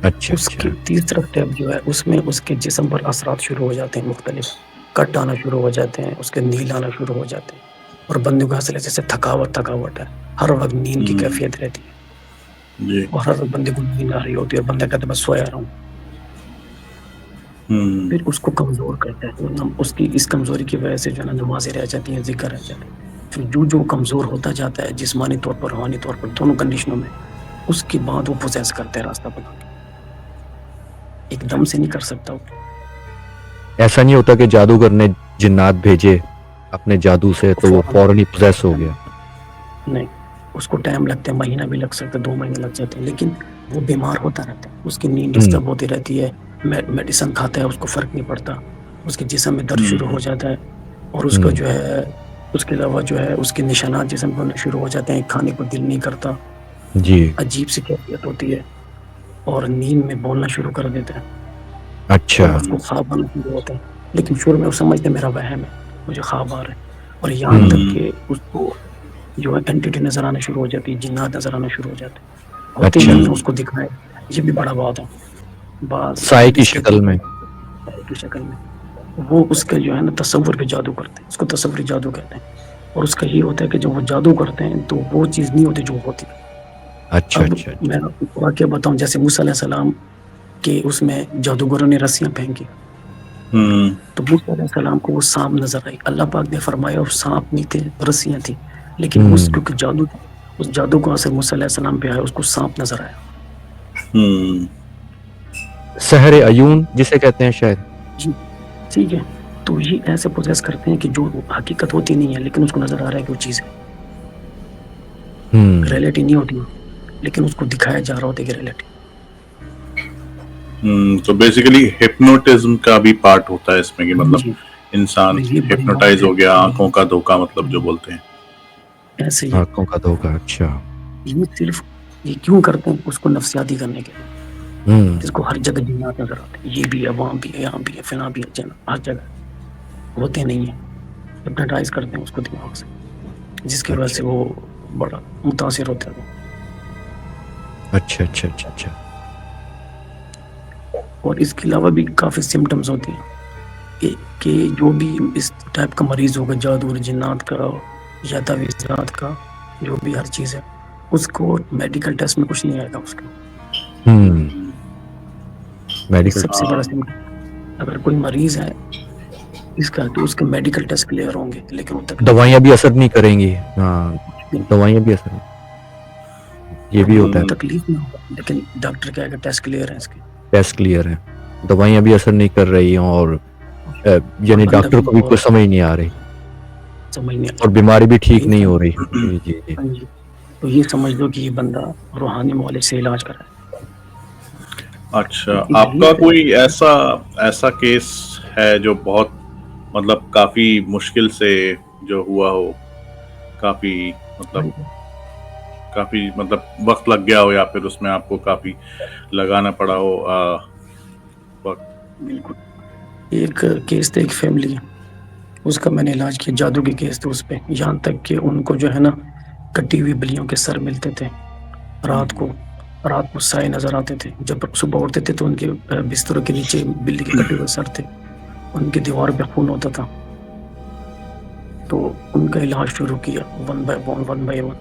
اچھا اس اچھا کی تیسرا اسٹیپ جو ہے اس میں اس کے جسم پر اثرات شروع ہو جاتے ہیں، مختلف کٹ آنا شروع ہو جاتے ہیں، اس کے نیل آنا شروع ہو جاتے ہیں، اور بندے کو حاصل ہے جیسے تھکاوٹ ہے، ہر وقت نیند کی کیفیت رہتی ہے، جی اور ہر وقت بندے کو نیند آ رہی ہوتی ہے اور بندہ کہتا ہے بس سویا رہا ہوں۔ پھر اس کو کمزور کرتا ہے، اس کی اس کمزوری کی وجہ سے جو ہے نا نمازیں رہ جاتی ہیں، ذکر رہ جاتے ہیں۔ پھر جو کمزور ہوتا جاتا ہے جسمانی طور پر روحانی طور پر دونوں کنڈیشنوں میں، اس کے بعد وہ پوزیس کرتا ہے راستہ بنا کے، ایک دم سے نہیں کر سکتا وہ۔ ایسا نہیں ہوتا کہ جادوگر نے جنات بھیجے اپنے جادو سے تو وہ فوراً ہی پوزیس ہو گیا؟ نہیں، اس کو ٹائم لگتا ہے، مہینہ بھی لگ سکتا ہے، 2 مہینے لگ جاتے ہیں، لیکن وہ بیمار ہوتا رہتا ہے، اس کی نیند ڈسٹرب ہوتی رہتی ہے، میڈیسن کھاتا ہے اس کو فرق نہیں پڑتا، اس کے جسم میں درد شروع ہو جاتا ہے، اور اس کا جو ہے اس کے علاوہ جو ہے اس کے نشانات جسم پر ہونے شروع ہو جاتے ہیں، کھانے کو دل نہیں کرتا، جی عجیب سی کیفیت ہوتی ہے، اور نیند میں بولنا شروع کر دیتا ہے، اچھا اور اس کو خواب آنا شروع ہوتے ہیں، لیکن شروع میں وہ سمجھتے میرا وہم ہے، مجھے خواب آ رہے ہیں، اور یہاں تک کہ اس کو جو ہے اینٹیٹی نظر آنا شروع ہو جاتی ہے، جنات نظر آنا شروع ہو جاتے ہیں، ہوتے اچھا نہیں ہیں، اس کو دکھائے، یہ بھی بڑا بات ہے، بعض سائے کی حدیث کہتی شکل ہے میں؟ کی شکل میں وہ اس کا جو ہے نا تصور پہ جادو کرتے ہیں، اس کو تصوری جادو کہتے ہیں، اور اس کا یہ ہوتا ہے کہ جب وہ جادو کرتے ہیں تو وہ چیز نہیں ہوتی جو ہوتی ہے۔ اچھا اب اچھا میں آپ کو واقعہ بتاؤں، جیسے موسیٰ علیہ السلام کے اس میں جادوگروں نے رسیاں پھینکی، تو موسیٰ علیہ السلام کو وہ سانپ نظر آئی، اللہ پاک نے فرمایا وہ سانپ نہیں تھے، رسیاں تھیں، لیکن اس کیونکہ جادو تھا، اس جادو کو اثر موسیٰ علیہ السلام پہ آیا، اس کو سانپ نظر آیا۔ سحر عیون جسے کہتے ہیں شاید؟ جی ٹھیک ہے، تو یہ ایسے پوزیس کرتے ہیں کہ جو حقیقت ہوتی نہیں ہے لیکن اس کو نظر آ رہا ہے کہ وہ چیز ہے، ریئلٹی نہیں ہوتی، لیکن اس کو دکھایا جا رہا ہوتا ہے کہ ریئلٹی۔ تو بیسیکلی ہپنوٹزم کا بھی پارٹ ہوتا ہے اس میں، کہ مطلب جی انسان یہ بڑی بات ہپنوٹائز ہے، ہو گیا، آنکھوں کا دھوکہ مطلب جو بولتے ہیں۔ ایسے ہی آنکھوں کا دھوکہ، اچھا یہ صرف یہ کیوں کرتے ہیں، اس کو نفسیاتی کرنے کے لیے، جس کو ہر جگہ جنات نظر آتے ہیں، یہ بھی ہے، وہاں بھی ہے، یہاں بھی ہے، فلاں بھی ہے، جنات ہر جگہ ہوتے نہیں ہیں، ہپنوٹائز کرتے ہیں اس کو دماغ سے، جس کی وجہ سے وہ بڑا متاثر ہوتا ہے۔ اچھا اچھا اچھا اچھا اور اس کے علاوہ بھی کافی سمٹمز ہوتے ہیں کہ جو بھی اس ٹائپ کا مریض ہوگا، جادو اور جنات کا یا تعویذات کا، جو بھی ہر چیز ہے، اس کو میڈیکل ٹیسٹ میں کچھ نہیں آئے گا، اس کا میڈیکل سب سے بڑا سمٹم، اگر کوئی مریض ہے اس کا تو اس کے میڈیکل ٹیسٹ کلیئر ہوں گے، لیکن وہ تکلیف دوائیاں بھی اثر نہیں کریں گی، ہاں دوائیاں بھی اثر نہیں، یہ بھی ہوتا ہے، تکلیف نہ ہوگا، لیکن ڈاکٹر کہے گا ٹیسٹ کلیئر ہے اس کے، ٹیسٹ کلیئر ہے، دوائیاں بھی اثر نہیں کر رہی ہوں، اور یعنی ڈاکٹر کو بھی کوئی سمجھ نہیں آ رہی، سمجھ نہیں اور بیماری بھی ٹھیک نہیں ہو رہی۔ جی جی جی جی، تو یہ سمجھ لو کہ یہ بندہ روحانی معالج سے علاج کر رہا ہے۔ اچھا، آپ کا کوئی ایسا کیس ہے جو بہت مطلب کافی مشکل سے جو ہوا ہو، کافی مطلب وقت لگ گیا ہو، یا پھر اس میں آپ کو کافی لگانا پڑا ہو وقت؟ بالکل، ایک کیس تھا، ایک فیملی، اس کا میں نے علاج کیا، جادو کے کیس تھے اس پہ، یہاں تک کہ ان کو جو ہے نا کٹی ہوئی بلیوں کے سر ملتے تھے، رات کو سائے نظر آتے تھے، جب صبح اٹھتے تھے تو ان کے بستروں کے نیچے بلی کے کٹے ہوئے سر تھے، ان کی دیوار پہ خون ہوتا تھا، تو ان کا علاج شروع کیا ون بائی ون،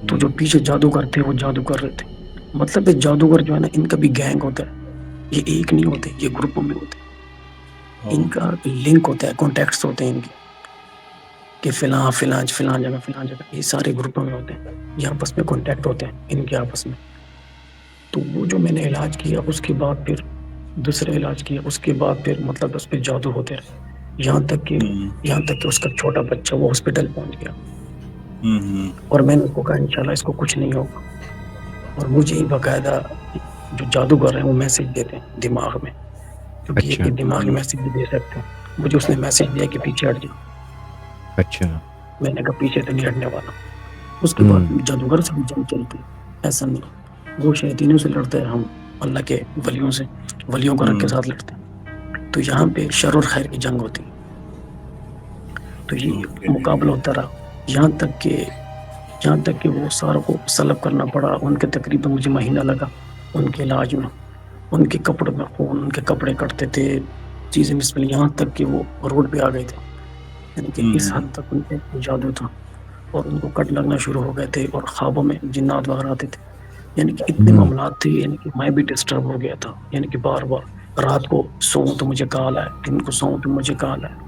تو جو پیچھے جادوگر تھے وہ جادو کر رہے تھے، مطلب یہ جادوگر جو ہے نا ان کا بھی گینگ ہوتا ہے، یہ ایک نہیں ہوتے، یہ گروپوں میں ہوتے ہیں، ان کا لنک ہوتا ہے، کانٹیکٹس ہوتے ہیں ان کے، کہ فلاں جگہ یہ سارے گروپوں میں ہوتے ہیں، یہ آپس میں کانٹیکٹ ہوتے ہیں ان کے آپس میں۔ تو وہ جو میں نے علاج کیا، اس کے بعد پھر دوسرا علاج کیا، اس کے بعد پھر مطلب اس پہ جادو ہوتے رہے، یہاں تک کہ اس کا چھوٹا بچہ وہ ہاسپٹل پہنچ گیا، اور میں نے اس کو کہا انشاءاللہ اس کو کچھ نہیں ہوگا، اور مجھے باقاعدہ جو جادوگر ہیں وہ میسج دیتے ہیں دماغ میں، کیونکہ اچھا یہ دماغی میسج بھی دے سکتے ہیں. مجھے اس نے میسج دیا کہ پیچھے ہٹ جاؤ. اچھا. میں نے کہا پیچھے تو نہیں ہٹنے والا. اس کے ہوں. بعد جادوگر سے بھی جنگ چلتی. ایسا نہیں، وہ شیاطینوں سے لڑتے ہیں، ہم اللہ کے ولیوں کو رکھ کے ساتھ لڑتے ہیں. تو یہاں پہ شر اور خیر کی جنگ ہوتی. تو یہ مقابلہ ہوتا رہا یہاں تک کہ وہ ساروں کو سلب کرنا پڑا. ان کے تقریباً مجھے مہینہ لگا ان کے علاج میں. ان کے کپڑے میں خون، ان کے کپڑے کٹتے تھے، چیزیں مس ملی، یہاں تک کہ وہ روڈ پہ آ گئے تھے. یعنی کہ اس حد تک ان پہ جادو تھا، اور ان کو کٹ لگنا شروع ہو گئے تھے، اور خوابوں میں جنات وغیرہ آتے تھے. یعنی کہ اتنے معاملات تھے. یعنی کہ میں بھی ڈسٹرب ہو گیا تھا. یعنی کہ بار بار رات کو سوؤں تو مجھے کال آئے، دن کو سوؤں تو مجھے کال آئے.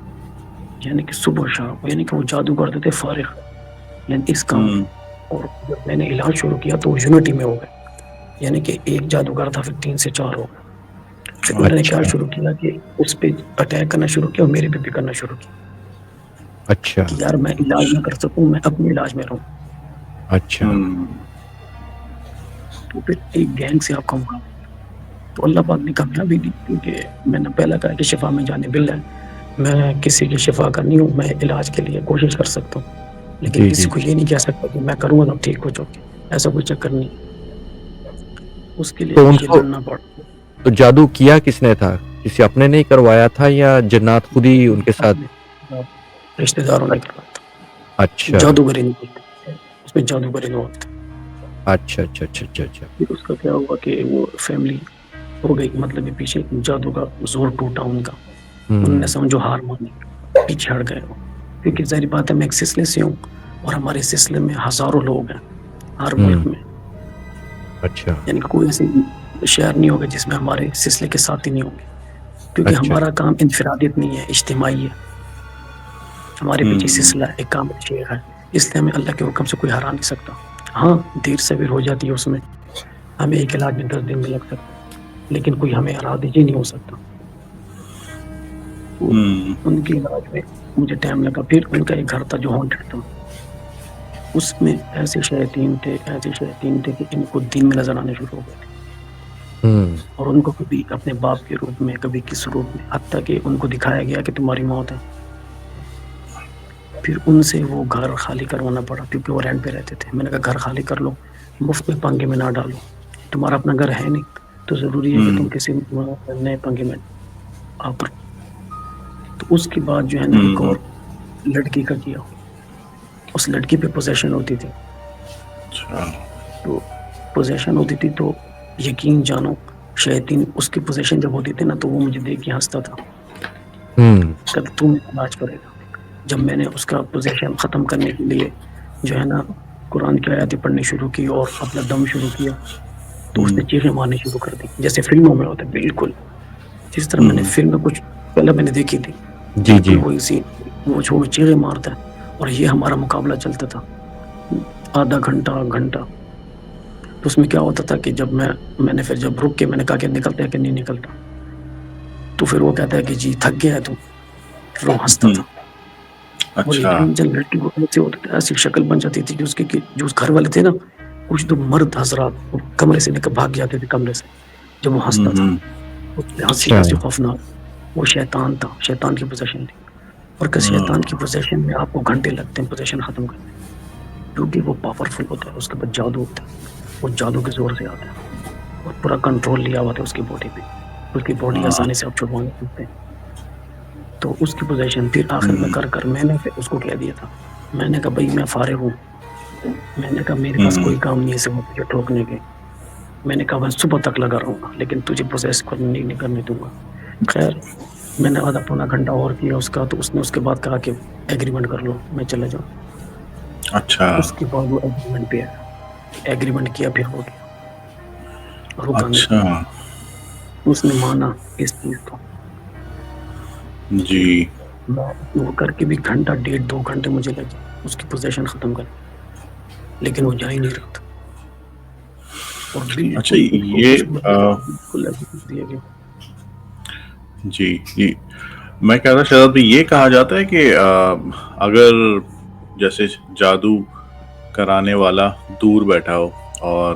یعنی کہ صبح شام، یعنی کہ وہ جادو کرتے تھے فارغ یعنی اس کام میں. اور جب میں نے علاج شروع کیا تو وہ یونٹی میں ہو گئے. یعنی کہ ایک جادوگر تھا، پھر 3 سے 4 ہو گئے. پھر انہوں نے کیا شروع کیا کہ اس پہ اٹیک کرنا شروع کیا، اور میرے پہ بھی کرنا شروع کیا. اچھا. کہ یار میں علاج نہ کر سکوں، میں اپنے علاج میں رہوں. اچھا. تو پھر ایک گینگ سے آپ کا مقابلہ. تو اللہ پاک نے کامیابی دی، کیونکہ میں نے پہلا کہا کہ شفا میں جانے بل ہے. میں کسی کی شفا کرنی ہوں، میں علاج کے لیے کوشش کر سکتا ہوں، لیکن جی کسی جی. کو یہ نہیں کہہ سکتا کہ میں کروں گا تو ٹھیک ہو جاؤ. ایسا کوئی چکر نہیں. اس کے لیے تو ان مجھے کو لڑنا پڑا. تو جادو کیا کس نے تھا؟ کسی اپنے نے ہی کروایا تھا یا جنات خود ہی ان کے ساتھ؟ اپنے رشتے داروں نے کروایا تھا. اچھا جادوگری نہیں کرتے، اس میں جادوگری نہیں ہوتی. اچھا اچھا اچھا اچھا اچھا. پھر اس کا کیا ہوا کہ وہ فیملی ہو گئی، مطلب یہ پیچھے جادو کا زور ٹوٹا ان کا. انہوں نے سمجھو ہار مانی، پیچھے ہٹ گئے وہ. کیونکہ ظاہر بات ہے میں ایک سلسلے سے ہوں، اور ہمارے سلسلے میں ہزاروں لوگ ہیں ہر ملک میں. اچھا یعنی کہ کوئی ایسے شہر نہیں ہوگا جس میں ہمارے سلسلے کے ساتھی نہیں ہوں گے، کیونکہ اچھا. ہمارا کام انفرادیت نہیں ہے، اجتماعی ہے. ہمارے پیچھے سلسلہ ایک کام شیخ ہے، اس لیے ہمیں اللہ کے حکم سے کوئی ہرا نہیں سکتا. ہاں دیر سویر ہو جاتی ہے، اس میں ہمیں ایک علاج میں 10 دن بھی لگ سکتا ہے، لیکن کوئی ہمیں ہرا دیجیے نہیں ہو سکتا. تو ان کے علاج میں مجھے ٹائم لگا. پھر ان کا ایک گھر تھا جو ہانٹڈ تھا. اس میں ایسے شیاطین تھے کہ ان کو دن میں نظر آنے شروع ہو گئے تھے. اور ان کو کبھی اپنے باپ کے روپ میں، کبھی کس روپ میں، حتیٰ کہ ان کو دکھایا گیا کہ تمہاری موت ہے. پھر ان سے وہ گھر خالی کروانا پڑا، کیونکہ وہ رینٹ پہ رہتے تھے. میں نے کہا گھر خالی کر لو، مفت میں پنگے میں نہ ڈالو. تمہارا اپنا گھر ہے نہیں تو ضروری ہے کہ تم کسی نئے پنگے میں آپ. تو اس کے بعد جو ہے نا ایک اور لڑکی کا کیا. اس لڑکی پہ پوزیشن ہوتی تھی. تو پوزیشن ہوتی تھی تو یقین جانو شیطین اس کی پوزیشن جب ہوتی تھی نا تو وہ مجھے دیکھ کے ہنستا تھا کہ تم علاج کرے گا. جب میں نے اس کا پوزیشن ختم کرنے کے لیے جو ہے نا قرآن کی آیاتیں پڑھنی شروع کی اور اپنا دم شروع کیا، تو اس نے چیخیں مارنی شروع کر دی، جیسے فلموں میں ہوتا ہے. بالکل جس طرح میں نے فلم میں کچھ پہلے میں نے دیکھی تھی، جی بالکل جی. وہی سین. وہ جو چیخیں مارتا ہے، اور یہ ہمارا مقابلہ چلتا تھا آدھا گھنٹہ. تو اس میں کیا ہوتا تھا کہ جب میں نے پھر جب رک کے میں نے کہا کہ نکلتا ہے کہ نہیں نکلتا، تو پھر وہ کہتا ہے کہ جی تھک گیا ہے تو. پھر وہ ہنستا تھا. وہ لڑکی کو ایسے ہوتا تھا، ایسی شکل بن جاتی تھی کہ جو اس گھر والے تھے نا، کچھ تو مرد حضرات کمرے سے نکل بھاگ جاتے تھے کمرے سے جب وہ ہنستا تھا. اس کی ہنسی ایسی خوفناک. وہ شیطان تھا، شیطان کی پوزیشن تھی. اور کہ شیطان کی پوزیشن میں آپ کو گھنٹے لگتے ہیں پوزیشن ختم کرنے، کیونکہ وہ پاورفل ہوتا ہے. اس کے بعد جادو ہوتا ہے، وہ جادو کے زور سے آتا ہے، اور پورا کنٹرول لیا ہوا تھا اس کی باڈی پہ. اس کی باڈی آسانی سے آپ چھڑوانے سکتے ہیں. تو اس کی پوزیشن پھر آخر میں کر میں نے پھر اس کو کہہ دیا تھا. میں نے کہا بھائی میں فارغ ہوں. میں نے کہا میرے پاس کوئی کام نہیں ہے سوا مجھے ٹھوکنے کے. میں نے کہا میں صبح تک لگا رہوں گا، لیکن تجھے پروسیس نہیں کرنے دوں گا. خیر میں نے آدھا پونا گھنٹہ اور کیا اس کا. تو اس نے اس کے بعد کہا کہ ایگریمنٹ کر لو میں چلا جاؤں. اچھا اس کے بعد وہ ایگریمنٹ پہ آیا. ایگریمنٹ کیا پھر ہو گیا. رکا نہیں. اچھا اس نے مانا اس چیز کو. جی. وہ کر کے بھی گھنٹہ 1.5-2 گھنٹے مجھے لگے اس کی پوزیشن ختم کرنے، لیکن وہ جا ہی نہیں رہا تھا. اور اچھا بالکل جی میں کہہ رہا شاید بھی یہ کہا جاتا ہے کہ اگر جیسے جادو کرانے والا دور بیٹھا ہو اور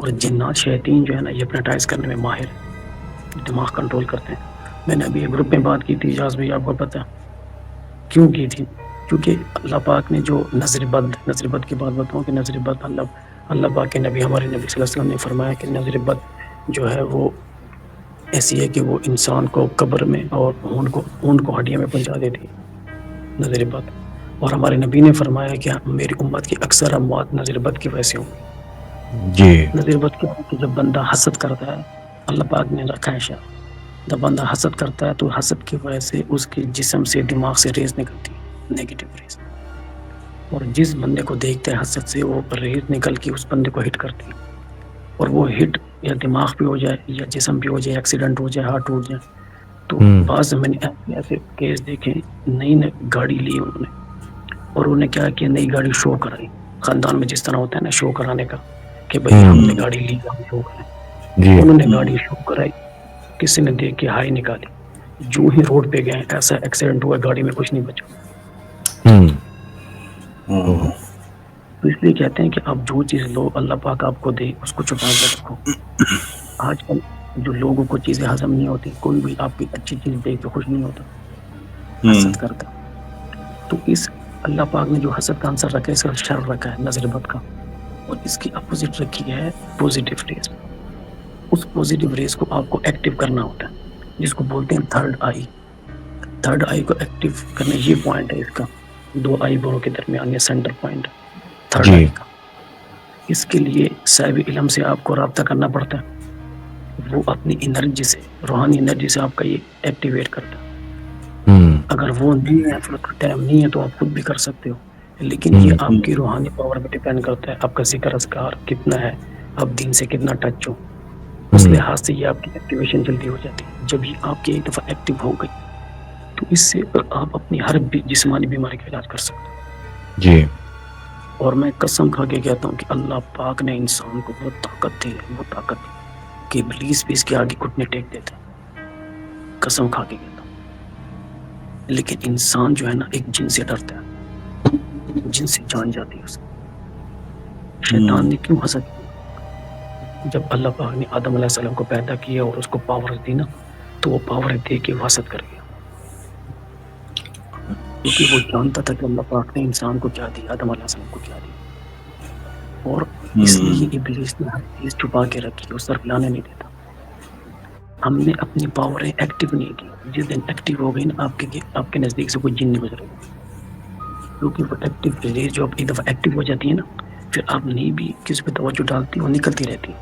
اور جنات شیاطین جو ہے نا یہ ہپنوٹائز کرنے میں ماہر ہے، دماغ کنٹرول کرتے ہیں. میں نے ابھی ایک گروپ میں بات کی تھی اجاز بھائی، آپ کو پتہ کیوں کی تھی؟ کیونکہ اللہ پاک نے جو نظر بد کی بات بتاؤں کہ نظر بد اللہ پاک کے نبی ہمارے نبی صلی اللہ علیہ وسلم نے فرمایا کہ نظر بد جو ہے وہ ایسی ہے کہ وہ انسان کو قبر میں اور اونٹ کو ہڈیاں میں پہنچا دیتی ہے نظر بد. اور ہمارے نبی نے فرمایا کہ میری امت کی اکثر اموات نظر بد کی وجہ سے ہوں گی. جی نظر بد کیا ہے کہ جب بندہ حسد کرتا ہے، اللہ پاک نے رکھا ہے شاید، جب بندہ حسد کرتا ہے تو حسد کی وجہ سے اس کے جسم سے دماغ سے ریز نکلتی ہے، نیگیٹو ریز، اور جس بندے کو دیکھتا ہے حسد سے وہ ریز نکل کے اس بندے کو ہٹ کرتی ہے، اور وہ ہٹ یا دماغ پہ ہو جائے یا جسم پہ ہو جائے، ایکسیڈنٹ ہو جائے، ہارٹ ٹوٹ جائے. تو بعض میں نے ایسے کیس دیکھے، نئی گاڑی لی انہوں نے اور انہوں نے کیا کیا، نئی گاڑی شو کرائی. خاندان میں جس طرح ہوتا ہے نا شو کرانے کا کہ بھئی ہم نے گاڑی لی، ہم شو کریں. جی انہوں نے گاڑی شو کرائی، کسی نے دیکھ کے ہائی نکالی، جو ہی روڈ پہ گئے ایسا ایکسیڈنٹ ہوا، گاڑی میں کچھ نہیں بچا. تو اس لیے کہتے ہیں کہ آپ جو چیز لو اللہ پاک آپ کو دے اس کو چھپا کے رکھو. آج کل جو لوگوں کو چیزیں ہضم نہیں ہوتی، کوئی بھی آپ کی اچھی چیز دیکھ کے خوش نہیں ہوتا، حسد کرتا. تو اس اللہ پاک نے جو حسد کا عنصر رکھا ہے، اس کا شر رکھا ہے نظر بد کا، اور اس کی اپوزٹ رکھی ہے پوزیٹیو ریز. اس پوزیٹیو ریز کو آپ کو ایکٹیو کرنا ہوتا ہے، جس کو بولتے ہیں تھرڈ آئی. تھرڈ آئی کو ایکٹیو کرنے یہ پوائنٹ ہے اس کا، دو آئی بروں کے درمیان یہ سینٹر پوائنٹ ہے تھرڈ آئی کا. اس کے لیے صاحب علم سے آپ کو رابطہ کرنا پڑتا ہے، وہ اپنی انرجی سے، روحانی انرجی سے آپ کا یہ ایکٹیویٹ کرتا ہے. اگر وہ نہیں ہے، پھر ٹائم نہیں ہے تو آپ خود بھی کر سکتے ہو، لیکن یہ آپ کی روحانی پاور پہ ڈیپینڈ کرتا ہے، آپ کا ذکر اذکار کتنا ہے، آپ دین سے کتنا ٹچ ہو. اس لحاظ سے یہ آپ کی ایکٹیویشن جلدی ہو جاتی ہے. جب یہ آپ کی ایک دفعہ ایکٹیو ہو گئی تو اس سے آپ اپنی ہر جسمانی بیماری کا علاج کر سکتے ہو. جی اور میں قسم کھا کے کہتا ہوں کہ اللہ پاک نے انسان کو وہ طاقت دی، وہ طاقت دی کہ ابلیس بھی اس کے آگے گھٹنے ٹیک دیتا ہے، قسم کھا کے کہتا ہوں. لیکن انسان جو ہے نا ایک جن سے ڈرتا ہے، جن سے جان جاتی ہے اسے. شیطان نے کیوں حسد کیا؟ جب اللہ پاک نے آدم علیہ السلام کو پیدا کیا اور اس کو پاور دی نا، تو وہ پاور دے کے وہ حسد کر گیا، کیونکہ وہ جانتا تھا کہ اللہ پاک نے انسان کو کیا دیا، آدم علیہ السلام کو کیا دیا. اور اس لیے ابلیس نے ہر چیز چھپا کے رکھی، اس طرف لانے نہیں دیتا. ہم نے اپنی پاور ایکٹیو نہیں کی. جس دن ایکٹیو ہو گئی نا، آپ کے نزدیک سے کوئی جن نہیں گزرے گا، کیونکہ وہ ایکٹیو ریز جو ایک دفعہ ایکٹیو ہو جاتی ہے نا، پھر آپ نہیں بھی کسی پہ توجہ ڈالتی، وہ نکلتی رہتی ہے.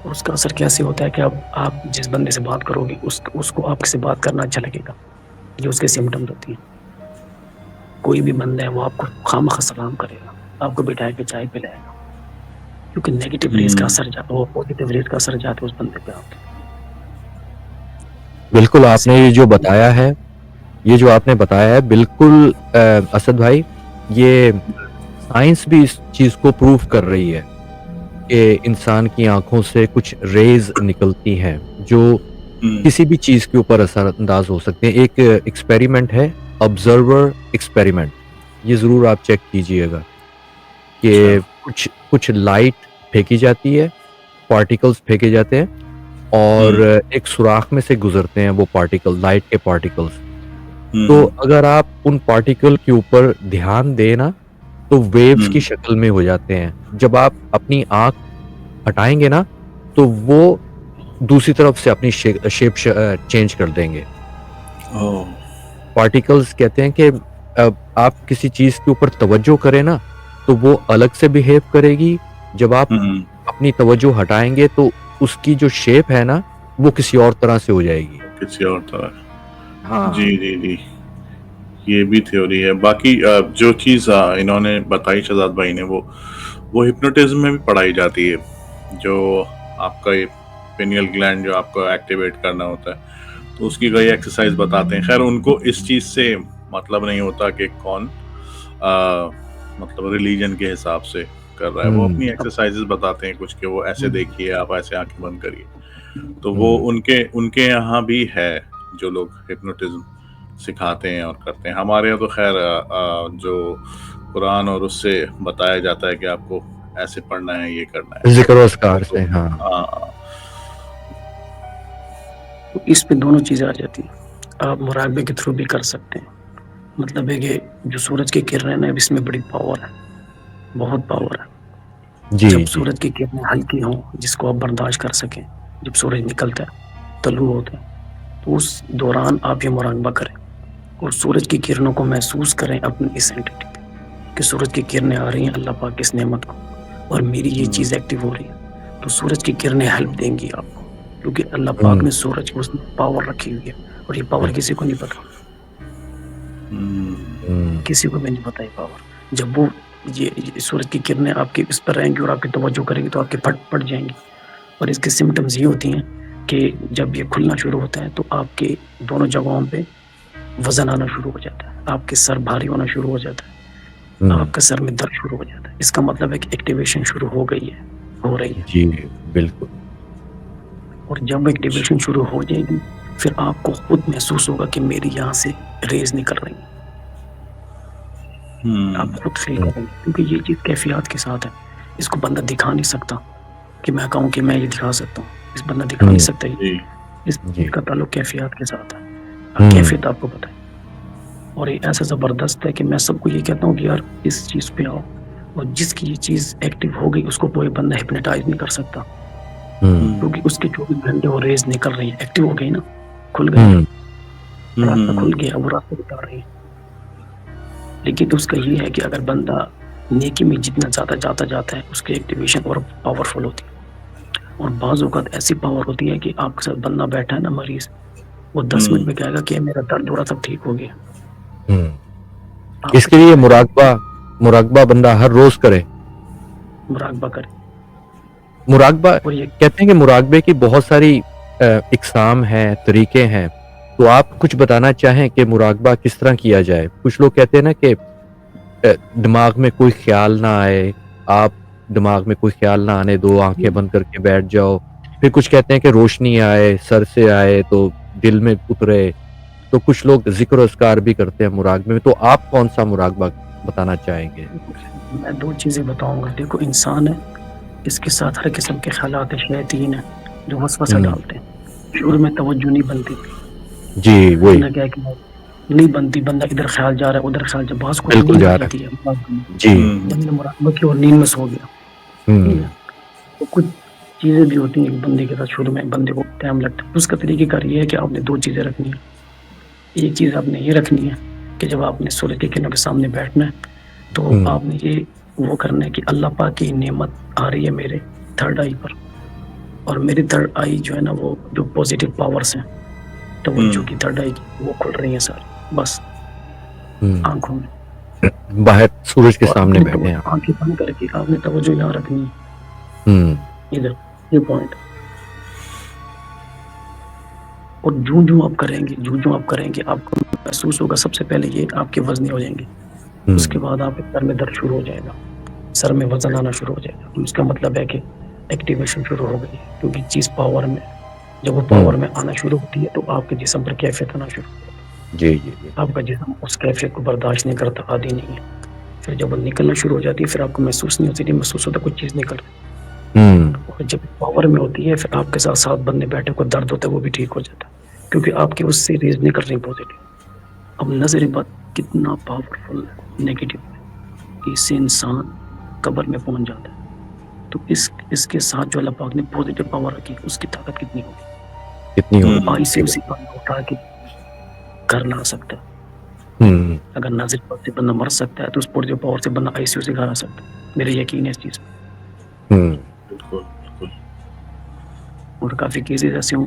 اور اس کا اثر کیسے ہوتا ہے کہ آپ جس بندے سے بات کرو گے اس کو آپ سے بات کرنا اچھا لگے گا. یہ اس کے سمٹمز ہوتی ہیں. کوئی بھی بندہ ہے وہ آپ کو خامخواہ سلام کرے گا، آپ کو بٹھائے کے چائے پلائے گا، کیونکہ نیگیٹو ریز کا اثر جاتا ہے، پوزیٹیو ریز کا اثر جاتا ہے اس بندے پہ آپ کے. بالکل آپ نے یہ جو بتایا ہے، یہ جو آپ نے بتایا ہے بالکل اسد بھائی، یہ سائنس بھی اس چیز کو پروف کر رہی ہے کہ انسان کی آنکھوں سے کچھ ریز نکلتی ہیں جو کسی بھی چیز کے اوپر اثر انداز ہو سکتے ہیں. ایک ایکسپیریمنٹ ہے آبزرور ایکسپیریمنٹ، یہ ضرور آپ چیک کیجئے گا کہ کچھ لائٹ پھینکی جاتی ہے، پارٹیکلز پھینکے جاتے ہیں اور ایک سوراخ میں سے گزرتے ہیں وہ پارٹیکل، لائٹ کے پارٹیکلز. تو اگر آپ ان پارٹیکل کے اوپر دھیان دیں نا تو ویوز کی شکل میں ہو جاتے ہیں. جب آپ اپنی آنکھ ہٹائیں گے نا تو وہ دوسری طرف سے اپنی شیپ چینج کر دیں گے. پارٹیکلز کہتے ہیں کہ آپ کسی چیز کے اوپر توجہ کریں نا تو وہ الگ سے بیہیو کرے گی، جب آپ اپنی توجہ ہٹائیں گے تو اس کی جو شیپ ہے نا وہ کسی اور طرح سے ہو جائے گی، کسی اور طرح. ہاں جی جی جی، یہ بھی تھیوری ہے. باقی جو چیز انہوں نے بتائی شہزاد بھائی نے، وہ ہپنوٹزم میں بھی پڑھائی جاتی ہے. جو آپ کا پینیل گلینڈ جو آپ کو ایکٹیویٹ کرنا ہوتا ہے تو اس کی کئی ایکسرسائز بتاتے ہیں. خیر ان کو اس چیز سے مطلب نہیں ہوتا کہ کون مطلب ریلیجن کے حساب سے کر رہا ہے. وہ اپنی ایکسرسائزز بتاتے ہیں کچھ کہ وہ ایسے دیکھیے، آپ ایسے آنکھیں بند کریے. تو وہ ان کے یہاں بھی ہے جو لوگ ہپنوٹزم سکھاتے ہیں اور کرتے ہیں. ہمارے یہاں تو خیر جو قرآن اور اس سے بتایا جاتا ہے کہ آپ کو ایسے پڑھنا ہے، یہ کرنا ہے، ذکر و اذکار سے. ہاں ہاں تو اس پہ دونوں چیزیں آ جاتی ہیں. آپ مراقبے کے تھرو بھی کر سکتے ہیں. مطلب ہے کہ جو سورج کی کرنیں ہیں اس میں بڑی پاور ہے، بہت پاور ہے. جی جب جی سورج کی کرنیں ہلکی ہوں جس کو آپ برداشت کر سکیں، جب سورج نکلتا ہے طلوع ہوتا ہے تو اس دوران آپ یہ مراقبہ کریں اور سورج کی کرنوں کو محسوس کریں اپنی اس اینٹی پہ کہ سورج کی کرنیں آ رہی ہیں اللہ پاک کی اس نعمت کو اور میری یہ چیز ایکٹیو ہو رہی ہے. تو سورج کی کرنیں ہیلپ دیں گی آپ کو، کیونکہ اللہ پاک نے سورج کو اس میں پاور رکھی ہوئی ہے اور یہ پاور کسی کو نہیں پتا، کسی کو بھی نہیں پتا یہ پاور. جب وہ یہ سورج کی کرنیں آپ کے اس پر رہیں گی اور آپ کی توجہ کریں گی تو آپ کے پھٹ پڑ جائیں گی. اور اس کے سمٹمز یہ ہوتی ہیں کہ جب یہ کھلنا شروع ہوتا ہے تو آپ کے دونوں جگہوں پہ وزن آنا شروع ہو جاتا ہے، آپ کے سر بھاری ہونا شروع ہو جاتا ہے، آپ کا سر میں درد شروع ہو جاتا ہے. اس کا مطلب ہے کہ ایکٹیویشن شروع ہو گئی ہے، ہو رہی ہے. جی بالکل. اور جب ایکٹیویشن شروع ہو جائے گی پھر آپ کو خود محسوس ہوگا کہ میری یہاں سے ریز نکل رہی ہیں. آپ خود فیل کریں گے کیونکہ یہ چیز کیفیات کے ساتھ ہے. اس کو بندہ دکھا نہیں سکتا کہ میں کہوں کہ میں یہ دکھا سکتا ہوں، اس بندہ دکھا نہیں سکتا. اس چیز کا تعلق کیفیات کے ساتھ ہے، کیفیت آپ کو پتہ ہے. اور یہ ایسا زبردست ہے کہ میں سب کو یہ کہتا ہوں کہ یار اس چیز پہ آؤ، اور جس کی یہ چیز ایکٹیو ہو گئی اس کو کوئی بندہ ہپنوٹائز نہیں کر سکتا، کیونکہ اس کے 24 گھنٹے وہ ریز نکل رہی ہیں، ایکٹیو ہو گئی نا، کھل گئی، راستہ کھل گیا، وہ راستہ بتا رہی ہے. لیکن اس کا یہ ہے کہ اگر بندہ نیکی میں جتنا زیادہ جاتا ہے اس کی ایکٹیویشن اور پاورفل ہوتی ہے. اور بعض اوقات ایسی پاور ہوتی ہے کہ آپ کے ساتھ بندہ بیٹھا ہے نا مریض، وہ 10 منٹ میں کہے گا کہ میرا درد ہو رہا سب ٹھیک ہو گیا. اس کے لیے مراقبہ بندہ ہر روز کرے، مراقبہ کرے. مراقبہ کہتے ہیں کہ مراقبے کی بہت ساری اقسام ہیں، طریقے ہیں. تو آپ کچھ بتانا چاہیں کہ مراقبہ کس طرح کیا جائے؟ کچھ لوگ کہتے ہیں نا کہ دماغ میں کوئی خیال نہ آئے، آپ دماغ میں کوئی خیال نہ آنے دو، آنکھیں بند کر کے بیٹھ جاؤ. پھر کچھ کہتے ہیں کہ روشنی آئے، سر سے آئے تو دل میں اترے. تو کچھ لوگ ذکر و اذکار بھی کرتے ہیں مراقبے میں. تو آپ کون سا مراقبہ بتانا چاہیں گے؟ میں 2 چیزیں بتاؤں گا. دیکھو انسان ہے، اس کے ساتھ ہر قسم کے خیالات شیاطین ہیں جو وسوسہ ڈالتے ہیں. شعور میں توجہ نہیں بنتی، جی وہی کیا کہ نہیں بنتی. بندہ ادھر خیال جا رہا ہے ادھر خیال جا، بعض کو تو بالکل نیند آ جا رہا جاتی ہے. جی بندے نے مراقبہ کی اور نیند میں سو گیا. تو کچھ چیزیں بھی ہوتی ہیں ایک بندے کے ساتھ، شروع میں بندے کو ٹائم لگتا ہے. اس کا طریقہ کار یہ ہے کہ آپ نے 2 چیزیں رکھنی ہیں. ایک چیز آپ نے یہ رکھنی ہے کہ جب آپ نے سورج کی کرنوں کے سامنے بیٹھنا ہے تو آپ نے یہ وہ کرنا ہے کہ اللہ پاک کی نعمت آ رہی ہے میرے تھرڈ آئی پر، اور میری تھرڈ آئی جو ہے نا وہ جو پوزیٹیو پاورز ہیں توجہ کی تھرڈ آئی کی وہ کھل رہی ہیں ساری، بس آنکھوں میں باہر سورج کے سامنے بیٹھے ہیں. آنکھیں بند کر کے آپ نے توجہ یہاں رکھنی ہے، ادھر یہ پوائنٹ. اور جو آپ کریں گے، جو آپ کریں گے آپ کو محسوس ہوگا. سب سے پہلے یہ آپ کے وزنی ہو جائیں گے، اس کے بعد آپ کے سر میں درد شروع ہو جائے گا، سر میں وزن آنا شروع ہو جائے گا. اس کا مطلب ہے کہ ایکٹیویشن شروع ہو گئی ہے، کیونکہ چیز پاور میں، جب وہ پاور میں آنا شروع ہوتی ہے تو آپ کے جسم پر کیفیت آنا شروع ہوتی ہے. جی جی آپ کا جسم اس کیفیت کو برداشت نہیں کرتا، عادی نہیں ہے. پھر جب وہ نکلنا شروع ہو جاتی ہے پھر آپ کو محسوس نہیں ہوتی، محسوس ہوتا کچھ چیز نکل رہی. اور جب پاور میں ہوتی ہے پھر آپ کے ساتھ ساتھ بندے بیٹھے کو درد ہوتا ہے وہ بھی ٹھیک ہو جاتا ہے، کیونکہ آپ کی اس سے ریز نہیں کر رہی پازیٹیو. اب نظر بات کتنا پاورفل نیگیٹو ہے، اس سے انسان قبر میں پہنچ جاتا ہے. تو اس کے ساتھ جو اللہ پاک نے پازیٹیو پاور رکھی اس کی طاقت کتنی ہوگی. کتنی ہوگی آئی سے اسی بندہ اٹھا کے گھر لا سکتا ہے. اگر ناظر پاک سے بندہ مر سکتا ہے تو اس پازیٹیو پاور سے بندہ آئی سی سے گھر آ سکتا ہے. میرا یقین ہے اس چیز پہ. اور کافی کیسز ایسے ہوں.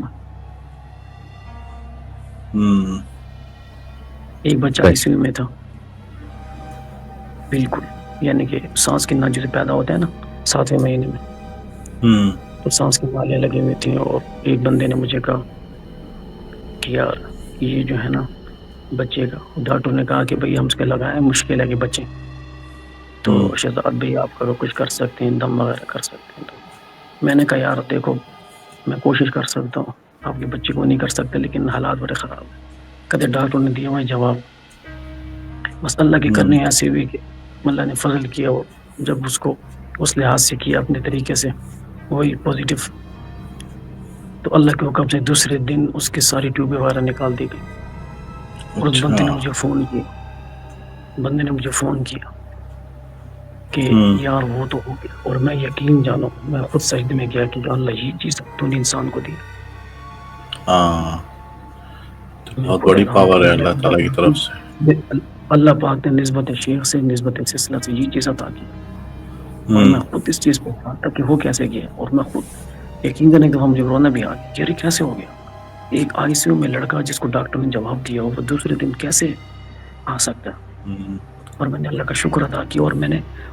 ایک بچہ آئی سی یو میں تھا، بالکل یعنی کہ سانس کی ناجوری پیدا ہوتا ہے نا 7ویں مہینے میں، تو سانس کی نالیاں لگی ہوئی تھیں. اور ایک بندے نے مجھے کہا کہ یار یہ جو ہے نا بچے کا، ڈاکٹر نے کہا کہ بھئی ہم اس کے لگائیں، مشکل ہے کہ بچے، تو شہزاد بھائی آپ اگر کچھ کر سکتے ہیں، دم وغیرہ کر سکتے ہیں. تو میں نے کہا یار دیکھو میں کوشش کر سکتا ہوں، آپ کے بچے کو نہیں کر سکتے لیکن حالات بڑے خراب ہیں. کہتے ڈاکٹر نے دیا ہوا جواب، بس اللہ کی کرنی ایسی ہوئی کہ اللہ نے فضل کیا. اور جب اس کو اس لحاظ سے کیا اپنے طریقے سے وہی پازیٹیو. تو اللہ کے حکم سے دوسرے دن اس کی ساری ٹیوبیں وغیرہ نکال دی گئی. اور اس بندے نے اچھا. مجھے فون کیا کہ ہوں. یار وہ تو ہو گیا. اور میں یقین جانو میں خود سجدے میں گیا کہ اللہ یہ چیز تو نے انسان کو دی. ہاں تو میں بہت خود بڑی حیران پاور کہ ہے مجھے اللہ تعالیٰ کی طرف سے. اللہ پاک نے نسبت شیخ سے نسبت سلسلہ سے یہ چیز عطا کی. اور ہوں. میں خود اس چیز پہ تھا کہ وہ کیسے گیا. اور میں خود یقین کرنے کے بعد مجھے رونا بھی آ گیا کہ یہ کیسے ہو گیا. ایک آئی سی یو میں لڑکا جس کو ڈاکٹر نے جواب دیا وہ دوسرے دن کیسے آ سکتا. ہوں. اور میں نے اللہ کا شکر ادا کیا.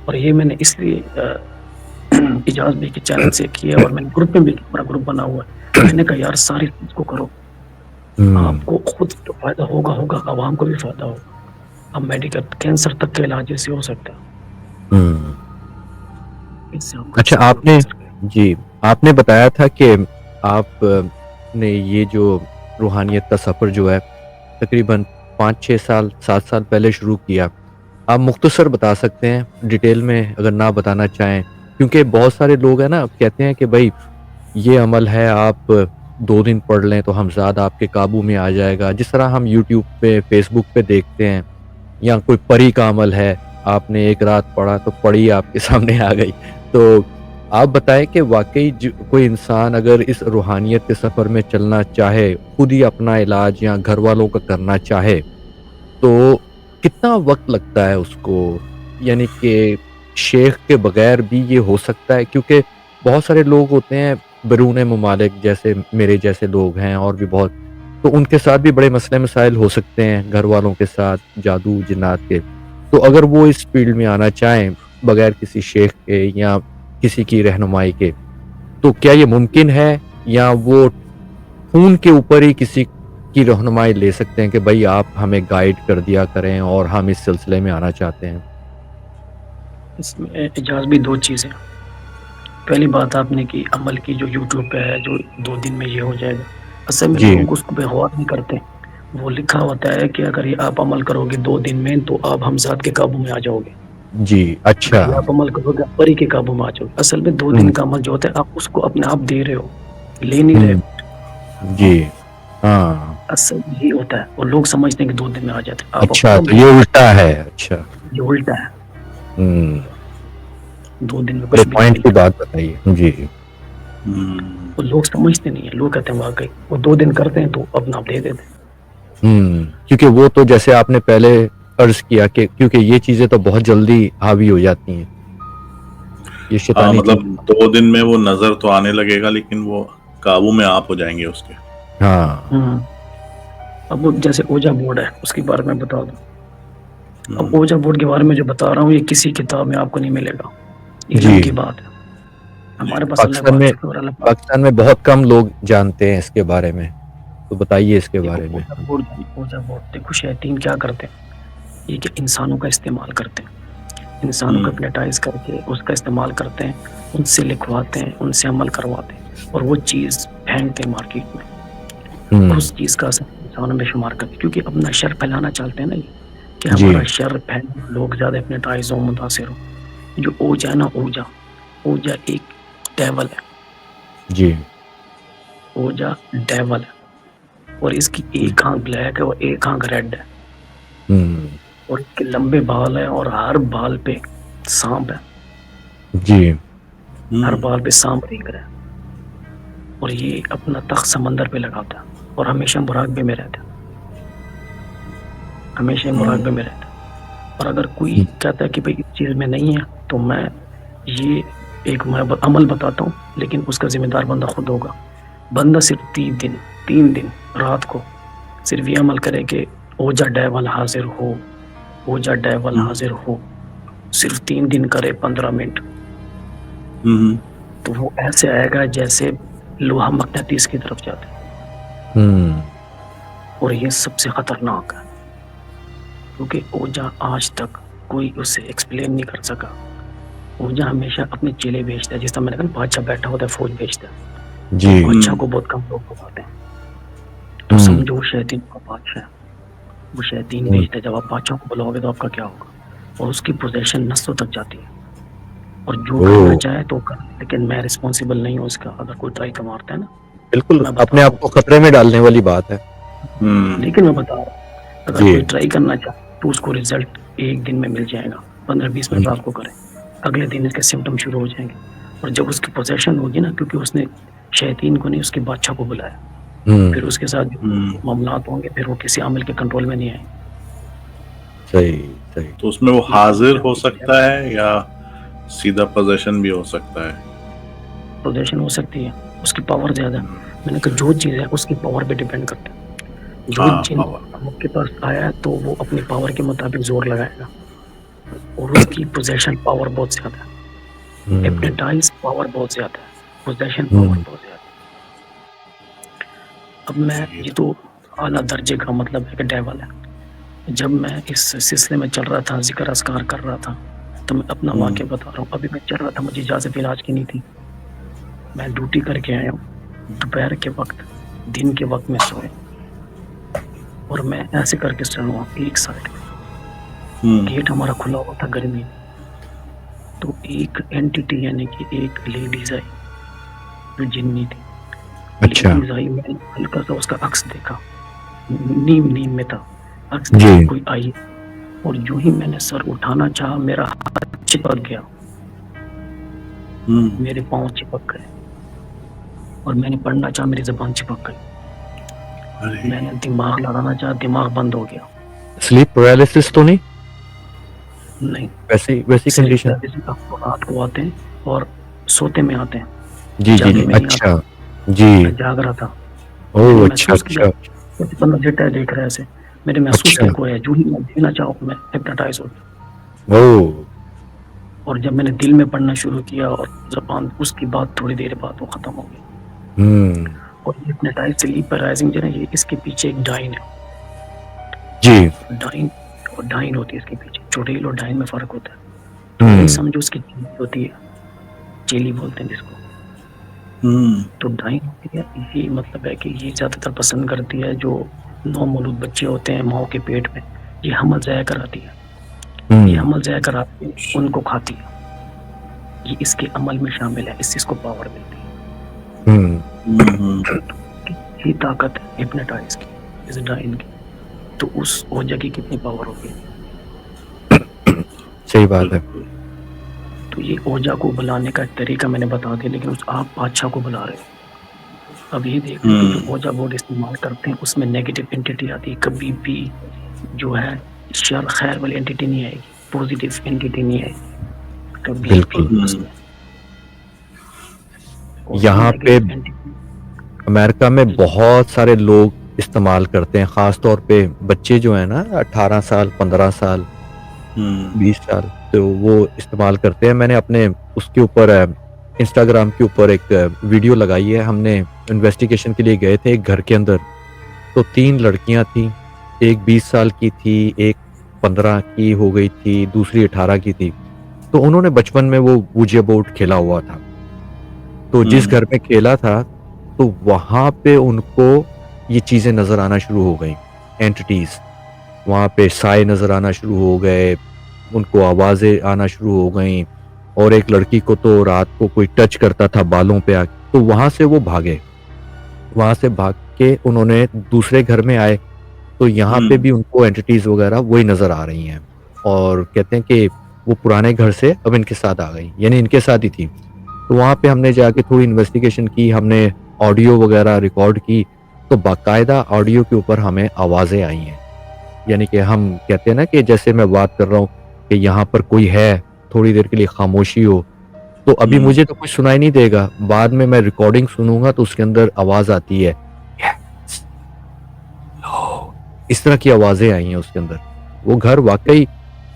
اور یہ میں نے اس لیے اجاز بھی کے چینل سے کیا. اور میں نے گروپ میں بھی بڑا گروپ بنا ہوا ہے. میں نے کہا یار ساری چیز کو کرو. آپ کو خود تو فائدہ ہوگا عوام کو بھی فائدہ ہوگا. اب میڈیکل کینسر تک کے علاج سے ہو سکتا ہے. اس سے اچھا آپ نے بتایا تھا کہ آپ نے یہ جو روحانیت کا سفر جو ہے تقریباً 5-6 سال 7 سال پہلے شروع کیا. آپ مختصر بتا سکتے ہیں ڈیٹیل میں اگر نہ بتانا چاہیں، کیونکہ بہت سارے لوگ ہیں نا کہتے ہیں کہ بھائی یہ عمل ہے آپ 2 دن پڑھ لیں تو ہمزاد آپ کے قابو میں آ جائے گا، جس طرح ہم یوٹیوب پہ فیس بک پہ دیکھتے ہیں. یا کوئی پری کا عمل ہے، آپ نے ایک رات پڑھا تو پڑھی آپ کے سامنے آ گئی. تو آپ بتائیں کہ واقعی کوئی انسان اگر اس روحانیت کے سفر میں چلنا چاہے، خود ہی اپنا علاج یا گھر والوں کا کرنا چاہے تو کتنا وقت لگتا ہے اس کو؟ یعنی کہ شیخ کے بغیر بھی یہ ہو سکتا ہے؟ کیونکہ بہت سارے لوگ ہوتے ہیں بیرون ممالک، جیسے میرے جیسے لوگ ہیں اور بھی بہت، تو ان کے ساتھ بھی بڑے مسئلے مسائل ہو سکتے ہیں گھر والوں کے ساتھ جادو جنات کے. تو اگر وہ اس فیلڈ میں آنا چاہیں بغیر کسی شیخ کے یا کسی کی رہنمائی کے، تو کیا یہ ممکن ہے یا وہ خون کے اوپر ہی کسی کی رہنمائی لے سکتے ہیں کہ بھائی آپ ہمیں گائیڈ کر دیا کریں اور ہم اس سلسلے میں آنا چاہتے ہیں؟ اس میں اجاز بھی 2 چیزیں. پہلی بات آپ نے کی عمل کی جو یوٹیوب پہ ہے جو 2 دن میں یہ ہو جائے گا. اصل میں جی لوگ اس کو بے غور نہیں کرتے. وہ لکھا ہوتا ہے کہ اگر یہ آپ عمل کرو گے 2 دن میں تو آپ ہمزاد کے قابو میں آ جاؤ گے. جی اچھا. اگر یہ آپ عمل کرو گے پری کے قابو میں آ جاؤ گے. اصل میں 2 دن کا عمل جو ہوتا ہے آپ اس کو اپنے آپ دے رہے ہو، لے نہیں رہے ہو. جی ہاں اصل یہی ہوتا ہے. اور لوگ سمجھتے ہیں کہ 2 دن میں آ جاتے ہیں. آپ اچھا خود تو یہ الٹا ہے. اچھا یہ الٹا ہے. 2 دن میں بڑے کچھ بھی نہیں پوائنٹ کی ملتا. بات بتائیے. جی وہ لوگ سمجھتے نہیں ہیں. لوگ کہتے ہیں واقعی وہ 2 دن کرتے ہیں تو اپنا آپ دے دیتے ہیں. کیونکہ وہ تو جیسے آپ نے پہلے عرض کیا کہ کیونکہ یہ چیزیں تو بہت جلدی حاوی ہو جاتی ہیں. یہ شیطانی مطلب چیز. 2 دن میں وہ نظر تو آنے لگے گا لیکن وہ قابو میں آپ ہو جائیں گے اس کے. ہاں اب وہ جیسے اوجا بورڈ ہے اس کے بارے میں بتا دوں. اب اوجا بورڈ کے بارے میں جو بتا رہا ہوں یہ کسی کتاب میں آپ کو نہیں ملے گا. علم جی کی بات ہے. ہمارے پاس اللہ کا شکر اللہ پاک. پاکستان میں بہت کم لوگ جانتے ہیں اس کے بارے میں، تو بتائیے اس کے بارے میں. اوجا بورڈ دیکھو شیاطین کیا کرتے ہیں. یہ کہ انسانوں کا استعمال کرتے ہیں. انسانوں کو ہپنوٹائز کر کے اس کا استعمال کرتے ہیں. ان سے لکھواتے ہیں، ان سے عمل کرواتے ہیں اور وہ چیز پھینکتے ہیں مارکیٹ میں. اس چیز کا اثر انسانوں میں شمار کرتے ہیں کیونکہ اپنا شر پھیلانا چاہتے ہیں نا یہ کہ ہمارا شر پھیلے، لوگ زیادہ ہپنوٹائز ہوں، متاثر ہوں. جو اوجا ہے نا اوجا ایک ڈیول ہے. جی اوجا ڈیول ہے اور اس کی ایک آنکھ بلیک ہے اور ایک آنکھ ریڈ ہے. اور اس کے لمبے بال ہیں اور ہر بال پہ سانپ ہے. جی ہر بال پہ سانپ رینگ رہا ہے. اور یہ اپنا تخت سمندر پہ لگاتا ہے اور ہمیشہ مراقبے میں رہتا ہے. ہمیشہ مراقبے میں رہتا ہے. اور اگر کوئی کہتا ہے کہ بھائی اس چیز میں نہیں ہے تو میں عمل بتاتا ہوں لیکن اس کا ذمہ دار بندہ خود ہوگا. بندہ صرف 3 دن رات کو صرف یہ عمل کرے کہ اوجا ڈیول حاضر ہو، اوجا ڈیول حاضر ہو. صرف 3 دن کرے 15 منٹ تو وہ ایسے آئے گا جیسے لوہا مقناطیس کی طرف جاتا ہے. اور یہ سب سے خطرناک ہے کیونکہ اوجا آج تک کوئی اسے ایکسپلین نہیں کر سکا. اوجا ہمیشہ اپنے چیلے بیچتا ہے. جس طرح میں نے کہا بادشاہ بیٹھا ہوتا ہے فوج بیچتا ہے. بادشاہ کو بہت کم لوگ بتاتے ہیں. تو سمجھو شیطان کا بادشاہ ہے. وہ شیطان بیچتا ہے. جب آپ بادشاہ کو بلاؤ گے تو آپ کا کیا ہوگا. اور اس کی پوزیشن نسلوں تک جاتی ہے. اور جو اوہ، کرنا چاہے تو کر، لیکن میں رسپانسیبل نہیں ہوں اس کا. اگر کوئی ٹرائی کا مارتا ہے نا، بالکل میں بتا اپنے رہا آپ کو خطرے میں ڈالنے والی بات ہے. ہوں، لیکن میں بتا رہا ہوں اگر جی. کوئی ٹرائی کرنا چاہے تو اس کو رزلٹ 1 دن میں مل جائے گا. 15-20 منٹ رات کو کرے، اگلے دن اس کے سمٹم شروع ہو جائیں گے. اور جب اس کی پوزیشن ہوگی نا، کیونکہ اس نے شیطین کو نہیں، اس کے بادشاہ کو بلایا، پھر اس کے ساتھ جو معاملات ہوں گے پھر وہ کسی عمل کے کنٹرول میں نہیں آئیں گے. صحیح صحیح. تو اس میں وہ حاضر ہو سکتا ہے یا سیدھا پوزیشن بھی ہو سکتا ہے؟ پوزیشن ہو سکتی ہے، اس کی پاور زیادہ ہے. میں نے کہا جو چیز ہے اس کی پاور پہ ڈیپینڈ کرتا ہے. جو ہاں، جن پاور. آپ کے پاس آیا ہے تو وہ اپنی پاور کے مطابق زور لگائے گا، اور اس کی پوزیشن پاور بہت زیادہ ہے. ہپنوٹائز پاور بہت زیادہ ہے، پوزیشن پاور بہت زیادہ ہے. اب میں یہ تو اعلیٰ درجے کا مطلب ہے کہ ڈیول ہے. جب میں اس سلسلے میں چل رہا تھا، ذکر اذکار کر رہا تھا، تو میں اپنا واقعہ بتا رہا ہوں. ابھی میں چل رہا تھا، مجھے اجازت علاج کی نہیں تھی. میں ڈیوٹی کر کے آیا ہوں، دوپہر کے وقت، دن کے وقت میں سویا، اور میں ایسے کر کے سویا ہوں. ایک سائڈ گیٹ ہمارا کھلا ہوا تھا گرمی میں، تو ایک اینٹیٹی یعنی کہ ایک لیڈیز آئی جو جنی تھی. اچھا. لیڈیز آئی، میں نے ہلکا سا اس کا عکس دیکھا، نیم میں تھا عکس جی. دیکھا کوئی آئی، اور جو ہی میں نے سر اٹھانا چاہا میرا ہاتھ چپک گیا، میرے پاؤں چپک گئے، اور میں نے پڑھنا چاہا میری زبان چپک گئی. میں نے دماغ لڑانا چاہا، دماغ بند ہو گیا. سلیپ پیرالسس تو نہیں؟ نہیں، ویسی کنڈیشن. رات کو آتے ہیں اور سوتے میں آتے ہیں، جی جی جاگے جی. میں نہیں آتے. اچھا. جی. میں جاگ رہا تھا، میں نے اوہ، اچھا محسوس کیا اچھا. بندہ لیٹا ہے دیکھ رہا ہے ایسے. میں نے محسوس اچھا. کیا کوئی ہے، جو ہی میں دیکھنا چاہوں میں ہپنوٹائز ہو گیا. اوہ. اور جب میں نے دل میں پڑھنا شروع کیا اور زبان، اس کی بات تھوڑی دیر بعد وہ ختم ہو گئی. اور یہ ہپنوٹائز سلیپ پیرالائزنگ جو ہے نا، یہ اس کے پیچھے ایک ڈائن ہے. جی. ڈائن ہوتی ہے اس کے پیچھے. چوڑیل اور ڈائن میں فرق ہوتا ہے. تو وہی سمجھو اس کی چیلی ہوتی ہے، چیلی بولتے ہیں جس کو. تو ڈائن ہوتی ہے، یہ مطلب ہے کہ یہ زیادہ تر پسند کرتی ہے جو نو مولود بچے ہوتے ہیں ماؤں کے پیٹ میں، یہ حمل ضائع کراتی ہے. یہ حمل ضائع کراتی ہے، ان کو کھاتی ہے. یہ اس کے عمل میں شامل ہے، اس سے اس کو پاور ملتی ہے. یہ طاقت ہے ہپنوٹائز کی، اس ڈائن کی. تو اس اوجا کی کتنی پاور ہوگی. صحیح بات ہے. تو یہ اوجا کو بلانے کا طریقہ میں نے بتا دیا، لیکن اس آپ بادشاہ کو بلا رہے ہو. اب یہ دیکھ لیں کہ جو اوجا بورڈ استعمال کرتے ہیں اس میں نیگیٹو اینٹیٹی آتی ہے. کبھی بھی جو ہے شر خیر والی اینٹیٹی نہیں آئے گی، پوزیٹیو اینٹیٹی نہیں آئے گی کبھی بالکل. بھی اس میں. یہاں پہ امریکہ میں بہت سارے لوگ استعمال کرتے ہیں، خاص طور پہ بچے جو ہیں نا 18 سال 15 سال 20 سال، تو وہ استعمال کرتے ہیں. میں نے اپنے اس کے اوپر انسٹاگرام کے اوپر ایک ویڈیو لگائی ہے. ہم نے انویسٹیگیشن کے لیے گئے تھے ایک گھر کے اندر، تو 3 لڑکیاں تھیں. ایک 20 سال کی تھی، ایک 15 کی ہو گئی تھی، دوسری 18 کی تھی. تو انہوں نے بچپن میں وہ اوجا بورڈ کھیلا ہوا تھا. تو جس گھر میں کھیلا تھا تو وہاں پہ ان کو یہ چیزیں نظر آنا شروع ہو گئیں، اینٹیٹیز. وہاں پہ سائے نظر آنا شروع ہو گئے، ان کو آوازیں آنا شروع ہو گئیں. اور ایک لڑکی کو تو رات کو کوئی ٹچ کرتا تھا بالوں پہ آ کے. تو وہاں سے وہ بھاگے، وہاں سے بھاگ کے انہوں نے دوسرے گھر میں آئے، تو یہاں پہ بھی ان کو اینٹیٹیز وغیرہ وہی نظر آ رہی ہیں. اور کہتے ہیں کہ وہ پرانے گھر سے اب ان کے ساتھ آ گئی، یعنی ان کے ساتھ ہی تھی. تو وہاں پہ ہم نے جا کے تھوڑی انویسٹیگیشن کی، ہم نے آڈیو وغیرہ ریکارڈ کی، تو باقاعدہ آڈیو کے اوپر ہمیں آوازیں آئی ہیں. یعنی کہ ہم کہتے ہیں نا کہ جیسے میں بات کر رہا ہوں کہ یہاں پر کوئی ہے، تھوڑی دیر کے لیے خاموشی ہو، تو ابھی مجھے تو کچھ سنائی نہیں دے گا، بعد میں ریکارڈنگ سنوں گا تو اس کے اندر آواز آتی ہے، اس طرح کی آوازیں آئی ہیں اس کے اندر. وہ گھر واقعی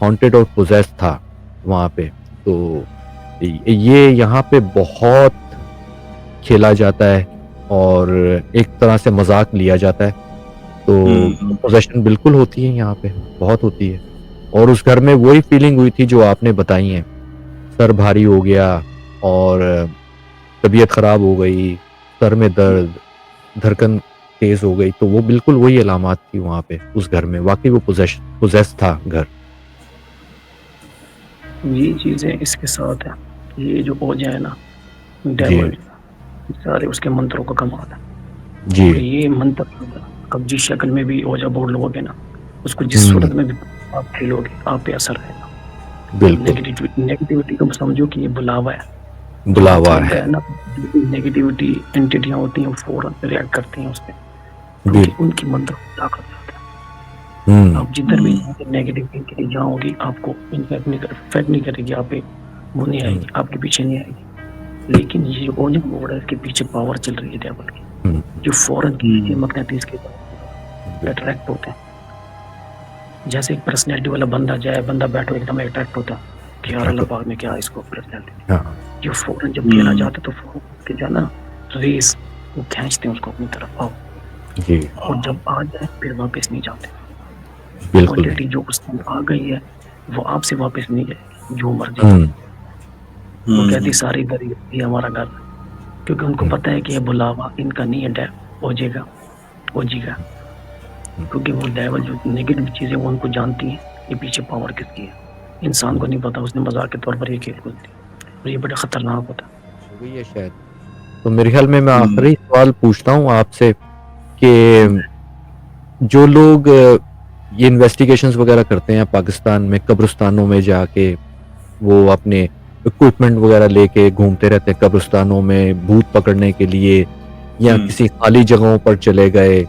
ہانٹڈ اور پوزیس تھا وہاں پہ. تو یہ یہاں پہ بہت کھیلا جاتا ہے اور ایک طرح سے مذاق لیا جاتا ہے. تو پوزیشن بالکل ہوتی ہے یہاں پہ، بہت ہوتی ہے. اور اس گھر میں وہی فیلنگ ہوئی تھی جو آپ نے بتائی ہیں، سر بھاری ہو گیا اور طبیعت خراب ہو گئی، سر میں درد، دھڑکن تیز ہو گئی. تو وہ بالکل وہی علامات تھی وہاں پہ اس گھر میں. واقعی وہ پوزیس تھا گھر. یہ چیزیں اس کے ساتھ ہیں. یہ جو اوجا ہے نا جی ڈیول سارے اس کے منتروں کا کمال ہے. جی اور یہ منتر اب جس شکل میں بھی اوجا بورڈ لوگے گے نا اس کو جس ہوں صورت میں بھی آپ کھیلو گے آپ پہ اثر رہے گا. بالکل نیگیٹیوٹی کو سمجھو کہ یہ بلاوا ہے. جب آپ بلاوا کھیلتے ہے. ہیں نا نیگیٹیوٹی اینٹیٹیاں ہوتی ہیں وہ فوراً ریئیکٹ کرتی ہیں اس پہ بال کیونکہ ان کی منتر طاقت ہوتا ہے. ہوں آپ جدھر بھی نیگیٹیوٹی جہاں ہوگی آپ کو افیکٹ نہیں کرے گی. آپ پہ وہ نہیں آئے ہوں گی آپ کے پیچھے نہیں آئے گی. لیکن یہ جو اوجا بورڈ ہے اس کے پیچھے پاور چل رہی ہے ڈیول کی ہوں جو فوراً کسی مقناطیس کے اٹریکٹ ہوتے ہیں. جیسے ایک پرسنالٹی والا بندہ جائے بندہ بیٹھو ایک دم اٹریکٹ ہوتا ہے کہ یار اللہ پاک نے کیا اس کو پرسنالٹی ہاں جو فوراً جب کھیلا جاتا تو فوراً کے جو ہے نا ریس وہ کھینچتے ہیں اس کو اپنی طرف آؤ جی اور جب آ جائے پھر واپس نہیں جاتے. بالکل کوانٹٹی جو اس میں آ گئی ہے وہ آپ سے واپس نہیں جائے گی جو مرضی ہوں وہ کہتی ساری دری یہ ہمارا گھر کیونکہ ان کو پتہ ہے کہ یہ بلاوا ان کا نہیں ہے ہو جائے گا ہو جائے گا کیونکہ وہ ڈیول جو نیگیٹو چیزیں وہ ان کو جانتی ہیں یہ پیچھے پاور کس کی ہے. انسان کو نہیں پتا اس نے مذاق کے طور پر یہ کھیل کھیلتی اور یہ بڑا خطرناک ہوتا. ہو گئی ہے شاید. تو میرے خیال میں ہوں آخری سوال پوچھتا ہوں آپ سے کہ جو لوگ یہ انویسٹیگیشنز وغیرہ کرتے ہیں پاکستان میں قبرستانوں میں جا کے وہ اپنے اکوپمنٹ وغیرہ لے کے گھومتے رہتے ہیں قبرستانوں میں بھوت پکڑنے کے لیے یا کسی خالی جگہوں پر چلے گئے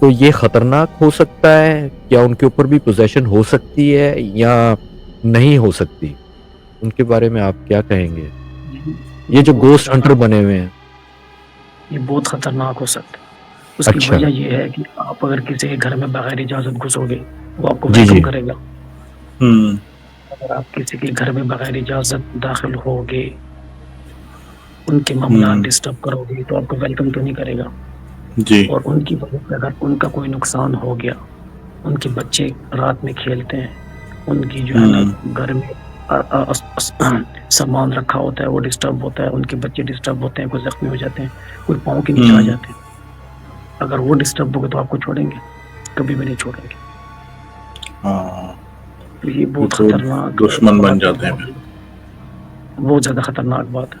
تو یہ خطرناک ہو سکتا ہے کیا ان کے اوپر بھی پوزیشن ہو سکتی ہے یا نہیں ہو سکتی ان کے بارے میں آپ کیا کہیں گے یہ جو بہت گوسٹ ہنٹر خطرناک بنے ہوئے ہیں. یہ بہت خطرناک ہو سکتا ہے. اس کی اچھا وجہ یہ ہے کہ آپ اگر کسی کے گھر میں بغیر اجازت گھسو گے وہ آپ کو جی ویلکم جی کرے گا. اگر آپ کسی کے گھر میں بغیر اجازت داخل ہوگے ان کے معاملات ڈسٹرب کرو گے تو آپ کو ویلکم تو نہیں کرے گا. جی اور ان کی وجہ سے اگر ان کا کوئی نقصان ہو گیا ان کے بچے رات میں کھیلتے ہیں ان کی جو ہے نا گھر میں سامان رکھا ہوتا ہے وہ ڈسٹرب ہوتا ہے ان کے بچے ڈسٹرب ہوتے ہیں کوئی زخمی ہو جاتے ہیں کوئی پاؤں کے نیچے آ جاتے ہیں. اگر وہ ڈسٹرب ہوگے تو آپ کو چھوڑیں گے کبھی بھی نہیں چھوڑیں گے. ہاں تو یہ بہت تو خطرناک دشمن بن بات ہے. جاتے ہیں پھر. بہت زیادہ خطرناک بات ہے.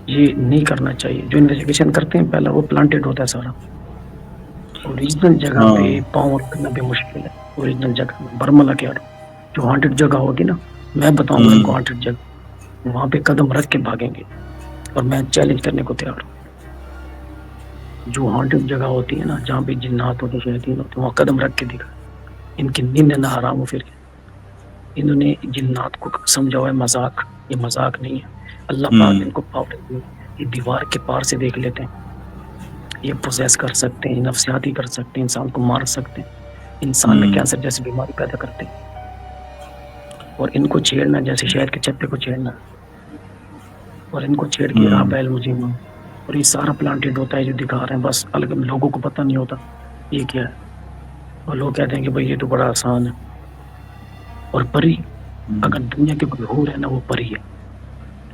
یہ نہیں کرنا چاہیے. جو انویسٹیگیشن کرتے ہیں پہلا وہ پلانٹیڈ ہوتا ہے سارا اوریجنل جگہ ہاں پہ پاؤں رکھنا بھی مشکل ہے. اوریجنل جگہ میں برملا کے جو ہانٹیڈ جگہ ہوگی نا میں بتاؤں گا ان کو ہانٹیڈ جگہ وہاں پہ قدم رکھ کے بھاگیں گے اور میں چیلنج کرنے کو تیار ہوں. جو ہانٹیڈ جگہ ہوتی ہے نا جہاں پہ جنات ہوتے شیاطین ہوتے وہاں قدم رکھ کے دکھا ان کی نیند نہ حرام ہو. پھر انہوں نے جنات کو سمجھا ہوا ہے مذاق یہ مذاق نہیں ہے. اللہ پاک نے ان کو پاور دی یہ دیوار کے پار سے دیکھ لیتے ہیں. یہ پوزیس کر سکتے ہیں نفسیاتی کر سکتے ہیں انسان کو مار سکتے ہیں انسان میں کینسر جیسی بیماری پیدا کرتے ہیں. اور ان کو چھیڑنا جیسے شہر کے چتے کو چھیڑنا اور ان کو چھیڑ کے آپ مجھے اور یہ سارا پلانٹیڈ ہوتا ہے جو دکھا رہے ہیں بس الگ لوگوں کو پتہ نہیں ہوتا یہ کیا ہے. اور لوگ کہتے ہیں کہ بھائی یہ تو بڑا آسان ہے. اور پری اگر دنیا کے کوئی حور ہے نا وہ پری ہے.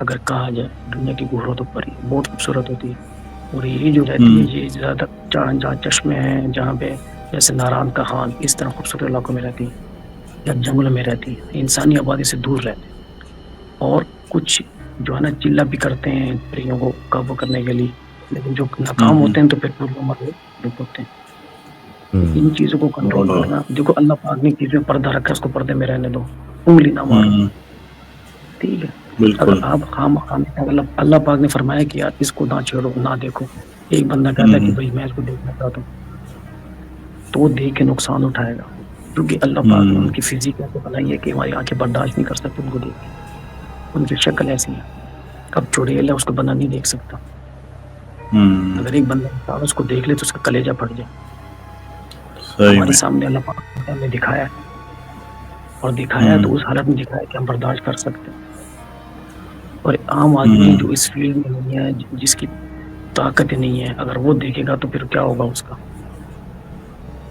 اگر کہا جائے دنیا کی کوئی ہو تو پری بہت خوبصورت ہوتی ہے. اور یہ جو رہتی ہے یہ زیادہ جہاں چشمے ہیں جہاں پہ جیسے ناران کا خان اس طرح خوبصورت علاقوں میں رہتی ہے یا جنگلوں میں رہتی ہے انسانی آبادی سے دور رہتے ہیں. اور کچھ جو ہے نا چلا بھی کرتے ہیں پریوں کو قابو کرنے کے لیے لیکن جو ناکام ہوتے ہیں تو پھر پوری عمر ہوتے ہیں. تو ہوں ان چیزوں کو کنٹرول کرنا دیکھو اللہ پاک نے چیزیں پردہ رکھا اس کو پردے میں رہنے دو انگلی نہ مارو. ٹھیک ہے. اگر بالکل آپ اللہ پاک نے فرمایا کہ یار اس کو نہ چھیڑو نہ دیکھو ایک بندہ کہتا ہے کہ بھائی میں اس کو دیکھنا چاہتا ہوں تو وہ دیکھ کے نقصان اٹھائے گا کیونکہ اللہ پاک نے ان کی فزیک ایسے بنائی ہے کہ ہماری آنکھیں برداشت نہیں کر سکتی ان کو دیکھ کے. ان کی شکل ایسی ہے اب چڑیل ہے اس کو بندہ نہیں دیکھ سکتا. اگر ایک بندہ اس کو دیکھ لے تو اس کا کلیجہ پھٹ جائے. صحیح ہمارے میں سامنے اللہ پاک نے دکھایا ہے اور دکھایا ہے تو اس حالت میں دکھایا کہ ہم برداشت کر سکتے ہیں. اور عام آدمی جو اس فیلڈ میں نہیں ہے جس کی طاقت نہیں ہے اگر وہ دیکھے گا تو پھر کیا ہوگا اس کا.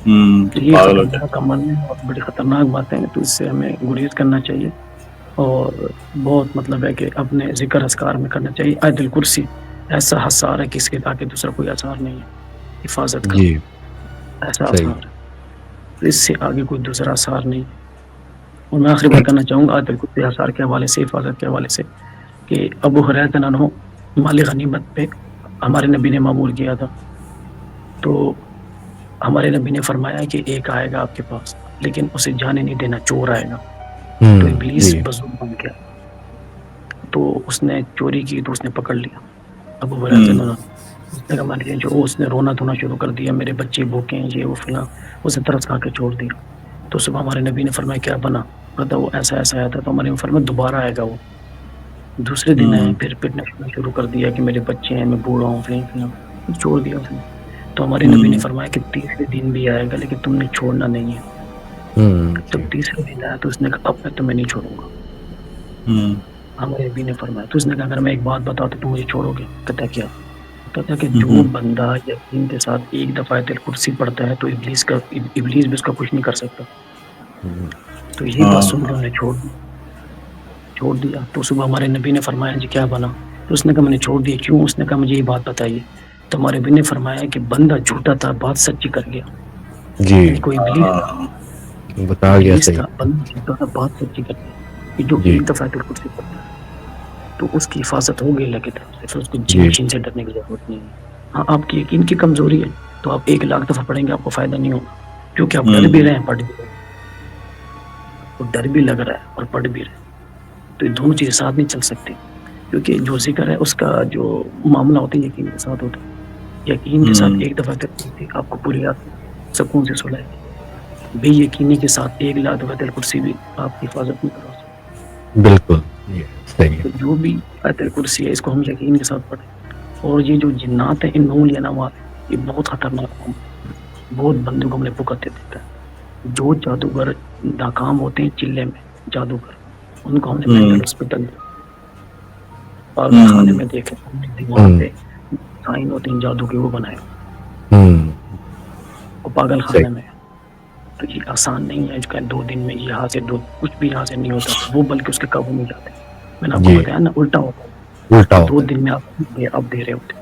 تو یہ پاگل ہو خطرناک عمل ہے اور بڑی خطرناک باتیں ہیں تو اس سے ہمیں گریز کرنا چاہیے. اور بہت مطلب ہے کہ اپنے ذکر اذکار میں کرنا چاہیے. آیت الکرسی ایسا حصار ہے کہ اس کے تاکہ دوسرا کوئی آثار نہیں ہے حفاظت کا جی ایسا صحیح آثار ہے. اس سے آگے کوئی دوسرا آثار نہیں. اور میں آخری بات کرنا چاہوں گا آیت الکرسی آثار کے حوالے سے حفاظت کے حوالے سے کہ ابو ہریرہ رضی اللہ عنہ مال غنیمت پہ ہمارے نبی نے معمول کیا تھا، تو ہمارے نبی نے فرمایا کہ ایک آئے گا آپ کے پاس لیکن اسے جانے نہیں دینا، چور آئے گا. تو ابلیس جی بزرگ بن گیا، تو اس نے چوری کی تو اس نے پکڑ لیا ابو ہریرہ رضی اللہ عنہ. اس نے کہا مان لیجیے جو اس نے رونا دھونا شروع کر دیا، میرے بچے بھوکے ہیں یہ وہ فلاں، اسے ترس کھا کے چھوڑ دیا. تو صبح ہمارے نبی نے فرمایا کیا بنا، کہتا وہ ایسا ایسا آیا تھا. تو ہمارے نبی فرمایا دوبارہ آئے گا وہ. دوسرے دن آئے پھر پٹنا شروع کر دیا کہ میرے بچے ہیں، میں بوڑھا ہوں، فلاں چھوڑ دیا اس نے. تو ہمارے نبی نے فرمایا کہ تیسرے دن بھی آئے گا لیکن تم نے چھوڑنا نہیں ہے. جب تیسرے دن آیا تو اس نے کہا اب میں تمہیں نہیں چھوڑوں گا. ہمارے نبی نے فرمایا، تو اس نے کہا اگر میں ایک بات بتاؤں تو تم مجھے چھوڑو گے؟ کہتا کیا؟ کہتا کہ جو بندہ یقین کے ساتھ ایک دفعہ آیت الکرسی پڑھتا ہے تو ابلیس بھی اس کا کچھ نہیں کر سکتا. تو یہی بات سن کے انہوں نے چھوڑ دیا. تو صبح ہمارے نبی نے فرمایا جی کیا بنا؟ تو اس نے کہا میں نے چھوڑ دیا. کیوں؟ اس نے کہا مجھے یہ بات بتائیے. تو ہمارے نبی نے فرمایا کہ بندہ جھوٹا تھا، بات سچی کر گیا. جی یعنی کوئی بتا گیا ابلیس صحیح. تھا، بندہ جھوٹا تھا، بات سچی کر گیا کہ جو جی ایک دفعہ آیت الکرسی پڑھتا ہے تو اس کی حفاظت ہوگی اللہ کی طرف سے، پھر اس کو جی جن سے ڈرنے کی ضرورت نہیں ہے. ہاں آپ کی یقین کی کمزوری ہے تو آپ 1,00,000 دفعہ پڑھیں گے آپ کو فائدہ نہیں ہوگا، کیونکہ آپ ڈر بھی رہے ہیں، پڑھ بھی رہے ہیں. تو ڈر بھی لگ رہا ہے اور پڑھ بھی رہے ہیں، تو یہ دونوں چیزیں ساتھ نہیں چل سکتی. کیونکہ جو ذکر ہے اس کا جو معاملہ ہوتا ہے یقین کے ساتھ ہوتا ہے. یقین کے ساتھ ایک دفعہ آپ کو پوری رات سکون سے سلائے گی. بے یقینی کے ساتھ 1,00,000 دفعہ آیت الکرسی بھی آپ کی حفاظت نہیں کروا سکتی. بالکل صحیح ہے. تو جو بھی آیت الکرسی ہے اس کو ہم یقین کے ساتھ پڑھیں. اور یہ جو جنات ہیں انہوں یا نوات یہ بہت خطرناک ہوں، بہت بندوں کو ہم نے پکڑتے دیتا ہے. جو جادوگر ناکام ہوتے ہیں چلے میں، جادوگر ان کو ہم نے مینٹل ہاسپٹل پاگل خانے میں دیکھے، وہاں پہ سائن ہوتے ہیں جادو کے وہ بنائے وہ پاگل صحیح. خانے میں. تو یہ آسان نہیں ہے جو کہ 2 دن میں یہاں سے کچھ بھی یہاں سے نہیں ہوتا، وہ بلکہ اس کے قابو میں جاتے ہیں. میں نے آپ کو جی بتایا نا الٹا ہوتا ہے، الٹا 2 ہوتا دن میں آپ دے رہے ہوتے.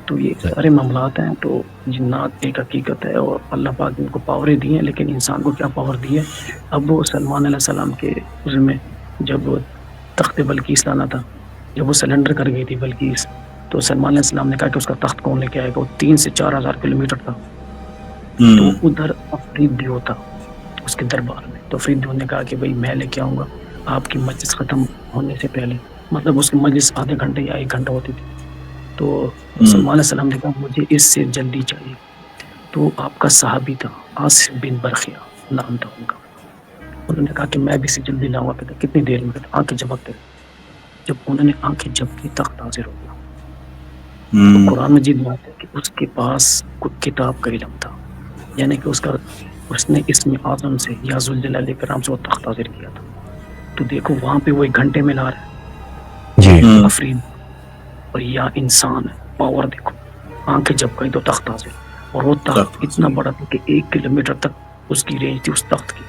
تو یہ سارے معاملات ہیں. تو جنات ایک حقیقت ہے اور اللہ پاک نے ان کو پاوریں دی ہیں، لیکن انسان کو کیا پاور دی ہے؟ اب وہ سلمان علیہ السلام کے اس میں جب تخت بلقیس لانا تھا، جب وہ سلنڈر کر گئی تھی بلقیس، تو سلمان علیہ السلام نے کہا کہ اس کا تخت کون لے کے آئے گا؟ وہ 3 سے 4,000 کلومیٹر تھا. تو ادھر افریدی دیو تھا اس کے دربار میں. تو افریدی دیو نے کہا کہ بھائی میں لے کے آؤں گا آپ کی مجلس ختم ہونے سے پہلے. مطلب اس کی مجلس آدھے گھنٹے یا 1 گھنٹہ ہوتی تھی. تو سلمان علیہ السلام نے کہا مجھے اس سے جلدی چاہیے. تو آپ کا صحابی تھا عاصم بن برخیا نام تھا ان کا. انہوں نے کہا کہ میں بھی اسے جلدی لاؤں گا. کہتا کتنی دیر میں؟ کہتا آنکھیں جھپکتے رہے. جب انہوں نے آنکھیں جھپکی تخت حاضر ہو گیا. تو قرآن مجید میں آتا ہے کہ اس کے پاس کوئی کتاب کا علم تھا، یعنی کہ اس نے اسم اعظم سے یا ذوالجلال الاکرام سے وہ تخت حاضر کیا تھا. تو دیکھو وہاں پہ وہ 1 گھنٹے میں لا رہا ہے جی افرید، اور یا انسان ہے پاور. دیکھو آنکھیں جب گئی تو تخت حاضر، اور وہ تخت اتنا بڑا تھا کہ 1 کلومیٹر تک اس کی رینج تھی اس تخت کی،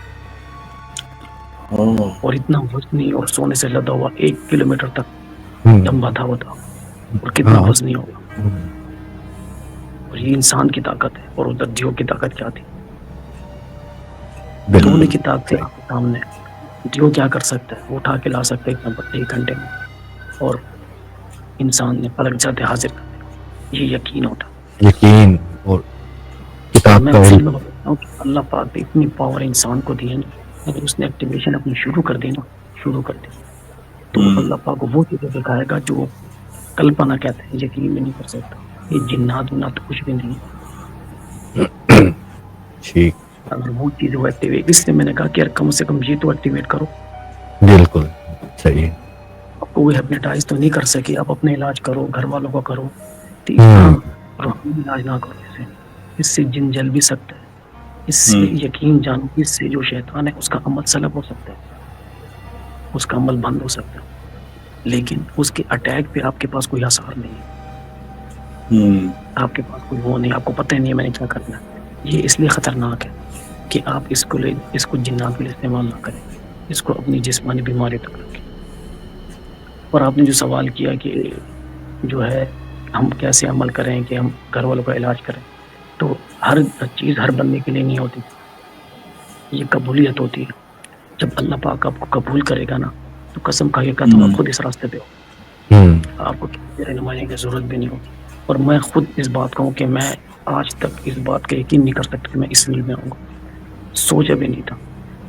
اور اتنا وزنی اور سونے سے لدا ہوا 1 کلومیٹر تک لمبا تھا وہ تخت، اور کتنا وزنی ہوگا. اور یہ انسان کی طاقت ہے، اور ادھر دیو کی طاقت کیا تھی؟ دونوں کی طاقت تھی آپ کے سامنے. دیو کیا کر سکتا ہے؟ وہ اٹھا کے لا سکتا ہے اتنا 1 گھنٹے میں، اور انسان نے پلک جاتے حاضر کر دیا. یہ یقین ہوتا. یقین اور کتاب میں کا اسی علم. میں بتاتا ہوں کہ اللہ پاک نے اتنی پاور انسان کو دی ہے نا، اگر اس نے ایکٹیویشن اپنی شروع کر دی تو اللہ پاک کو وہ چیزیں دکھائے گا جو کلپنا کہتے ہیں، یقین بھی نہیں کر سکتا. یہ جنات ونات کچھ بھی نہیں. ٹھیک. اگر وہ چیز وہ ایکٹیویٹ، اس لیے میں نے کہا کہ یار کم سے کم یہ تو ایکٹیویٹ کرو. بالکل صحیح. آپ کو وہ ہیپنیٹائز تو نہیں کر سکے، آپ اپنے علاج کرو، گھر والوں کا کرو، روحانی علاج نہ کرو. اس سے جن جل بھی سکتا ہے، اس سے یقین جانو، اس سے جو شیطان ہے اس کا عمل سلب ہو سکتا ہے، اس کا عمل بند ہو سکتا ہے، لیکن اس کے اٹیک پہ آپ کے پاس کوئی اثر نہیں ہے. آپ کے پاس کوئی وہ نہیں، آپ کو پتہ نہیں ہے میں نے کیا کرنا ہے. یہ اس لیے خطرناک ہے کہ آپ اس کو جنات کے لیے استعمال نہ کریں، اس کو اپنی جسمانی بیماری تک رکھیں. اور آپ نے جو سوال کیا کہ جو ہے ہم کیسے عمل کریں کہ ہم گھر والوں کا علاج کریں، تو ہر چیز ہر بندے کے لیے نہیں ہوتی. یہ قبولیت ہوتی ہے. جب اللہ پاک آپ کو قبول کرے گا نا تو قسم کھا کے کہتا ہوں آپ خود اس راستے پہ ہو، آپ کو کسی رہنمائی کی ضرورت بھی نہیں ہوگی. اور میں خود اس بات کا ہوں کہ میں آج تک اس بات کا یقین نہیں کر سکتا کہ میں اس فیلڈ میں آؤں گا، سوچا بھی نہیں تھا.